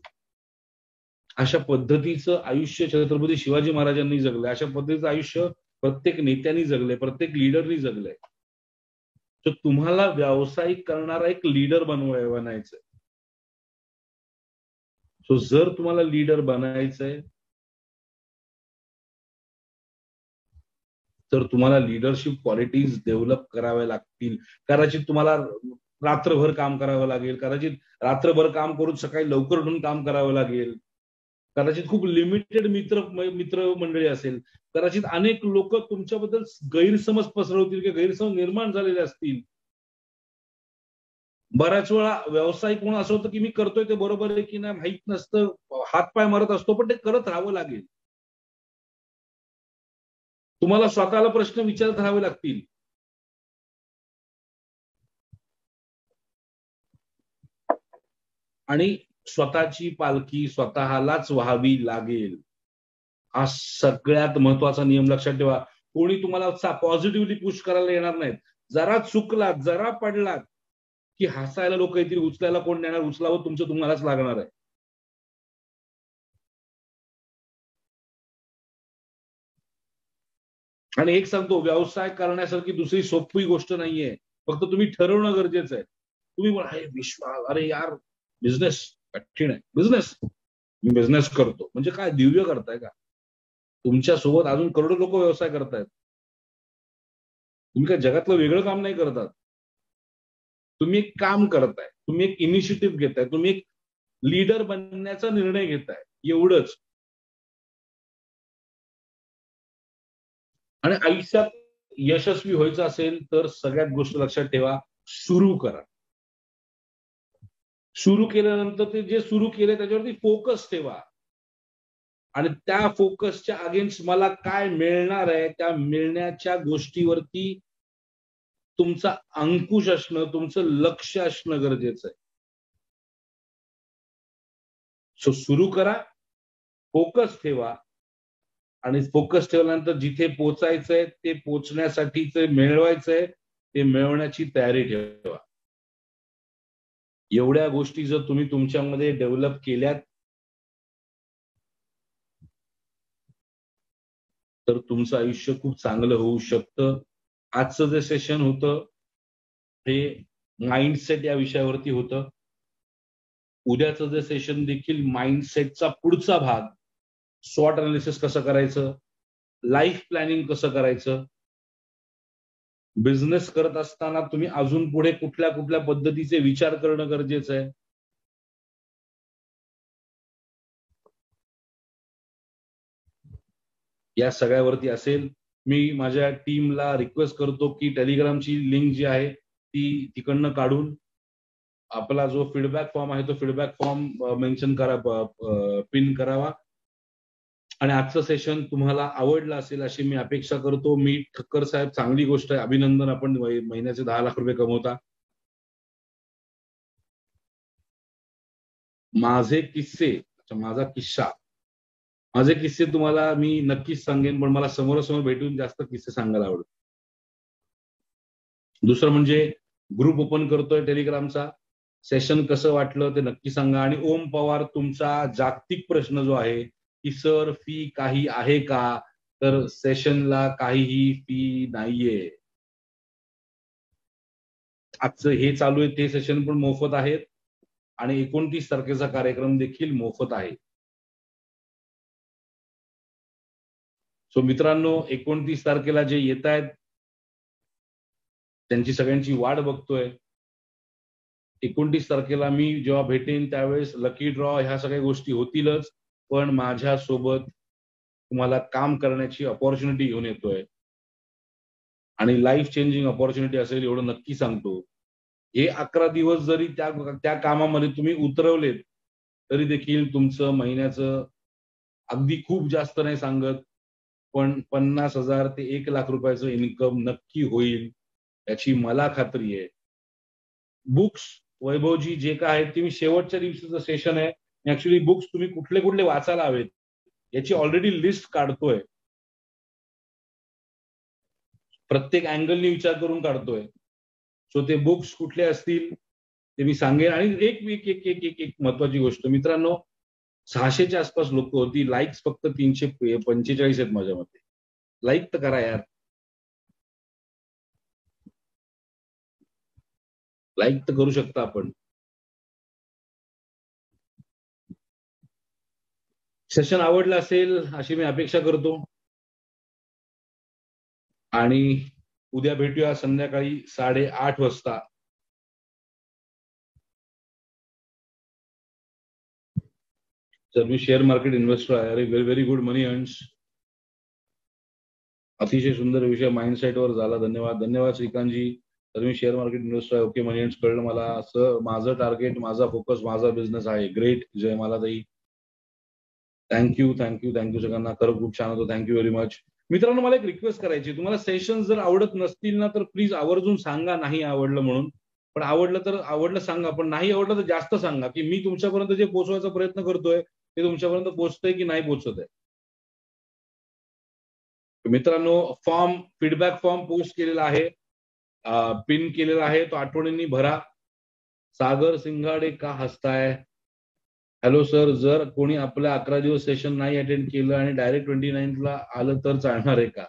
अशा पद्धतीचं आयुष्य छत्रपती शिवाजी महाराजांनी जगलंय, अशा पद्धतीचं आयुष्य प्रत्येक नेत्यांनी जगलंय, प्रत्येक लीडरनी जगलंय. तर तुम्हाला व्यावसायिक करणारा एक लीडर बनायचंय. सो जर तुम्हाला लीडर बनायचंय तर तुम्हाला लीडरशिप क्वालिटीज डेव्हलप कराव्या लागतील. कदाचित तुम्हाला रात्रभर काम करावं लागेल, कदाचित रात्रभर काम करून सकाळी लवकर उठून काम करावं लागेल, कदाचित खूप लिमिटेड मित्र मंडळी असेल, कदाचित अनेक लोक तुमच्याबद्दल गैरसमज पसरवतील किंवा गैरसमज निर्माण झालेले असतील. बऱ्याच वेळा व्यावसायिक म्हणून असं होतं की मी करतोय ते बरोबर आहे की नाही माहित नसतं, हातपाय मारत असतो, पण ते करत राहावं लागेल. तुम्हाला स्वतःला प्रश्न विचारत राहावे लागतील. आणि स्वतःची पालखी स्वतःलाच व्हावी लागेल, हा सगळ्यात महत्वाचा नियम लक्षात ठेवा. कोणी तुम्हाला पॉझिटिव्हली पुश करायला येणार नाहीत. जरा चुकलात, जरा पडलात की हसायला लोक येतील, उचलायला कोण येणार, उचलावं तुमचं तुम्हालाच लागणार आहे. आणि एक सांगतो, व्यवसाय करण्यासारखी दुसरी सोपी गोष्ट नाहीये, फक्त तुम्ही ठरवणं गरजेचं आहे. तुम्ही म्हणा हे विश्वास, अरे यार बिझनेस कठीण आहे, बिझनेस मी बिझनेस करतो म्हणजे काय दिव्य करताय का? तुमच्या सोबत अजून करोडो लोक व्यवसाय करतायत. तुम्ही काय जगातलं वेगळं काम नाही करतात. तुम्ही एक काम करताय, तुम्ही एक इनिशिएटिव्ह घेताय, तुम्ही एक लीडर बनण्याचा निर्णय घेताय, एवढंच. आणि आयुष्यात यशस्वी व्हायचं असेल तर सगळ्यात गोष्ट लक्षात ठेवा, सुरू करा. सुरू केल्यानंतर ते जे सुरू केले त्याच्यावरती फोकस ठेवा आणि त्या फोकसच्या अगेन्स्ट मला काय मिळणार आहे त्या मिळण्याच्या गोष्टीवरती तुमचा अंकुश असणं, तुमचं लक्ष असणं गरजेचं आहे. सो सुरू करा, फोकस ठेवा आणि फोकस ठेवल्यानंतर जिथे पोचायचंय ते पोचण्यासाठीच मिळवायचंय ते मिळवण्याची तयारी ठेवा. एवढ्या गोष्टी जर तुम्ही तुमच्यामध्ये डेव्हलप केल्यात तर तुमचं आयुष्य खूप चांगलं होऊ शकतं. आजचं जे सेशन होतं हे माइंडसेट या विषयावरती होतं. उद्याचं जे सेशन देखील माइंडसेटचा पुढचा भाग, स्वॉट अनालिसिस कसं करायचं, लाईफ प्लॅनिंग कसं करायचं, बिझनेस करत असताना तुम्ही अजून पुढे कुठल्या कुठल्या पद्धतीचे विचार करणं गरजेचं आहे. या सगळ्यावरती असेल. मी माझ्या टीमला रिक्वेस्ट करतो की टेलिग्रामची लिंक जी आहे ती तिकडनं काढून आपला जो फीडबॅक फॉर्म आहे तो फीडबॅक फॉर्म मेन्शन करा, पिन करावा. आणि आजचं सेशन तुम्हाला आवडलं असेल अशी मी अपेक्षा करतो. मी ठक्कर साहेब, चांगली गोष्ट आहे, अभिनंदन, आपण महिन्याचे 10 लाख रुपये कमवता. माझे किस्से, माझा किस्सा, माझे किस्से तुम्हाला मी नक्कीच सांगेन, पण मला समोरासमोर भेटून जास्त किस्से सांगायला आवडत. दुसरं म्हणजे ग्रुप ओपन करतोय टेलिग्रामचा, सेशन कसं वाटलं ते नक्की सांगा. आणि ओम पवार, तुमचा जागतिक प्रश्न जो आहे की सर फी काही आहे का, तर सेशनला काहीही फी नाहीये. आजचं हे चालू आहे ते सेशन पण मोफत आहेत आणि 29 तारखेचा कार्यक्रम देखील मोफत आहे. सो मित्रांनो, 29 तारखेला जे येत आहेत त्यांची सगळ्यांची वाट बघतोय. 29 तारखेला मी जेव्हा भेटेन त्यावेळेस लकी ड्रॉ ह्या सगळ्या गोष्टी होतीलच, पण माझ्यासोबत तुम्हाला काम करण्याची अपॉर्च्युनिटी घेऊन येतोय आणि लाईफ चेंजिंग अपॉर्च्युनिटी असेल एवढं नक्की सांगतो. हे 11 दिवस जरी त्या कामामध्ये तुम्ही उतरवलेत तरी देखील तुमचं महिन्याचं, अगदी खूप जास्त नाही सांगत, पण 50,000 ते 1,00,000 रुपयाचं इन्कम नक्की होईल याची मला खात्री आहे. बुक्स वैभवजी जे काय आहेत ते मी शेवटच्या दिवशीचं सेशन आहे, ऍक्च्युली बुक्स तुम्ही कुठले कुठले वाचायला हवेत याची ऑलरेडी लिस्ट काढतोय. प्रत्येक अँगलनी विचार करून काढतोय. सो ते बुक्स कुठले असतील ते मी सांगेन. आणि एक एक एक एक एक एक महत्वाची गोष्ट मित्रांनो, 600च्या आसपास लोक होती, लाईक्स फक्त 345 आहेत माझ्या मते. लाईक तर करा यार, लाईक तर करू शकता आपण. सेशन आवडलं असेल अशी मी अपेक्षा करतो आणि उद्या भेटूया संध्याकाळी 8:30 वाजता. तर मी शेअर मार्केट इन्व्हेस्टर आहे. अरे व्हेरी व्हेरी गुड, मनी अर्न्स. अतिशय सुंदर विषय माइंडसेटवर झाला. धन्यवाद, धन्यवाद श्रीकांतजी. तर मी शेअर मार्केट इन्व्हेस्टर आहे. ओके, मनी अर्न्स कळलं मला. असं माझं टार्गेट, माझा फोकस, माझा बिझनेस आहे. ग्रेट, जय मालाताई. थँक्यू थँक्यू थँक्यू सगळ्यांना. खरं खूप छान होतं. Thank you very much. मित्रांनो, मला एक रिक्वेस्ट करायची, तुम्हाला सेशन जर आवडत नसतील ना तर प्लीज आवर्जून सांगा नाही आवडलं म्हणून. पण आवडलं तर आवडलं सांगा, पण नाही आवडलं तर जास्त सांगा की मी तुमच्यापर्यंत जे पोहोचवायचा प्रयत्न करतोय ते तुमच्यापर्यंत पोहोचतंय की नाही पोहोचत आहे. मित्रांनो, फॉर्म, फीडबॅक फॉर्म पोस्ट केलेला आहे, पिन केलेला आहे, तो आठवणींनी भरा. सागर सिंघाडे का हसताय? हॅलो सर, जर कोणी आपल्या 11 दिवस सेशन नाही अटेंड केलं आणि डायरेक्ट 29ला आलं तर चालणार आहे का?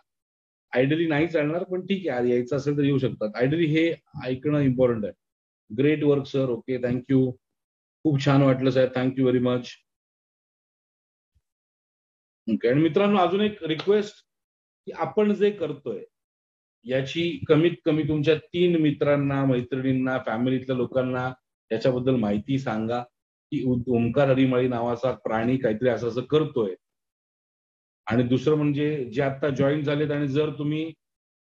आयडियली नाही चालणार, पण ठीक आहे, यायचं असेल तर येऊ शकतात. आयडियली हे ऐकणं इम्पॉर्टंट आहे. Great work sir. Okay, thank you. खूप छान वाटलं साहेब, थँक्यू व्हेरी मच. ओके. आणि मित्रांनो, अजून एक रिक्वेस्ट की आपण जे करतोय याची कमीत कमी तुमच्या 3 मित्रांना, मैत्रिणींना, फॅमिलीतल्या लोकांना याच्याबद्दल माहिती सांगा की ओंकार हरिमाळी नावाचा प्राणी काहीतरी असं असं करतोय. आणि दुसरं म्हणजे जे आता जॉईन झालेत आणि जर तुम्ही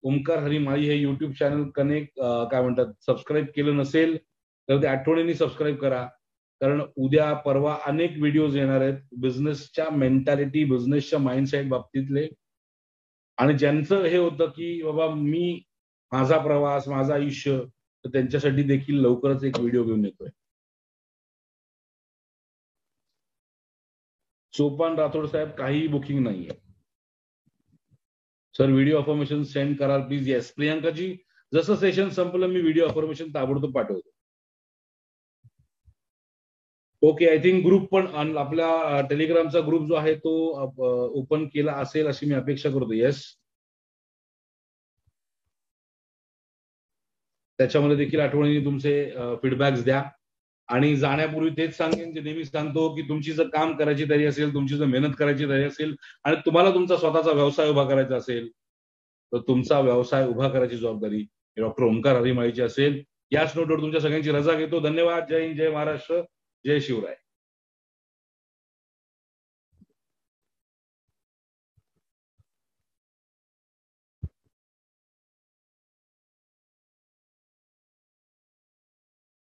ओंकार हरिमाळी हे युट्यूब चॅनल काय म्हणतात सबस्क्राईब केलं नसेल तर ते आठवणीने सबस्क्राईब करा. कारण उद्या परवा अनेक व्हिडिओज येणार आहेत बिझनेसच्या मेंटॅलिटी, बिझनेसच्या माइंडसेट बाबतीतले. आणि ज्यांचं हे होतं की बाबा माझा प्रवास, माझं आयुष्य, तर त्यांच्यासाठी देखील लवकरच एक व्हिडिओ घेऊन येतोय. सोपान राठोड साहेब काही बुकिंग नाहीये सर. व्हिडिओ अफर्मेशन सेंड करा प्लीज. येस प्रियांकाजी, जसं सेशन संपलं मी व्हिडिओ अफर्मेशन ताबडतोब पाठवतो. ओके, आय थिंक ग्रुप पण आपल्या टेलिग्रामचा ग्रुप जो आहे तो ओपन केला असेल अशी मी अपेक्षा करतो. येस, त्याच्यामध्ये देखील आठवणीने तुमचे फीडबॅक्स द्या. आणि जाण्यापूर्वी तेच सांगेन जे नेहमी सांगतो की तुमची जर काम करायची तयारी असेल, तुमची जर मेहनत करायची तयारी असेल आणि तुम्हाला तुमचा स्वतःचा व्यवसाय उभा करायचा असेल तर तुमचा व्यवसाय उभा करायची जबाबदारी डॉक्टर ओंकार हरिमाळीची असेल. याच नोटवर तुमच्या सगळ्यांची रजा घेतो. धन्यवाद. जय हिंद, जय महाराष्ट्र, जय शिवराय.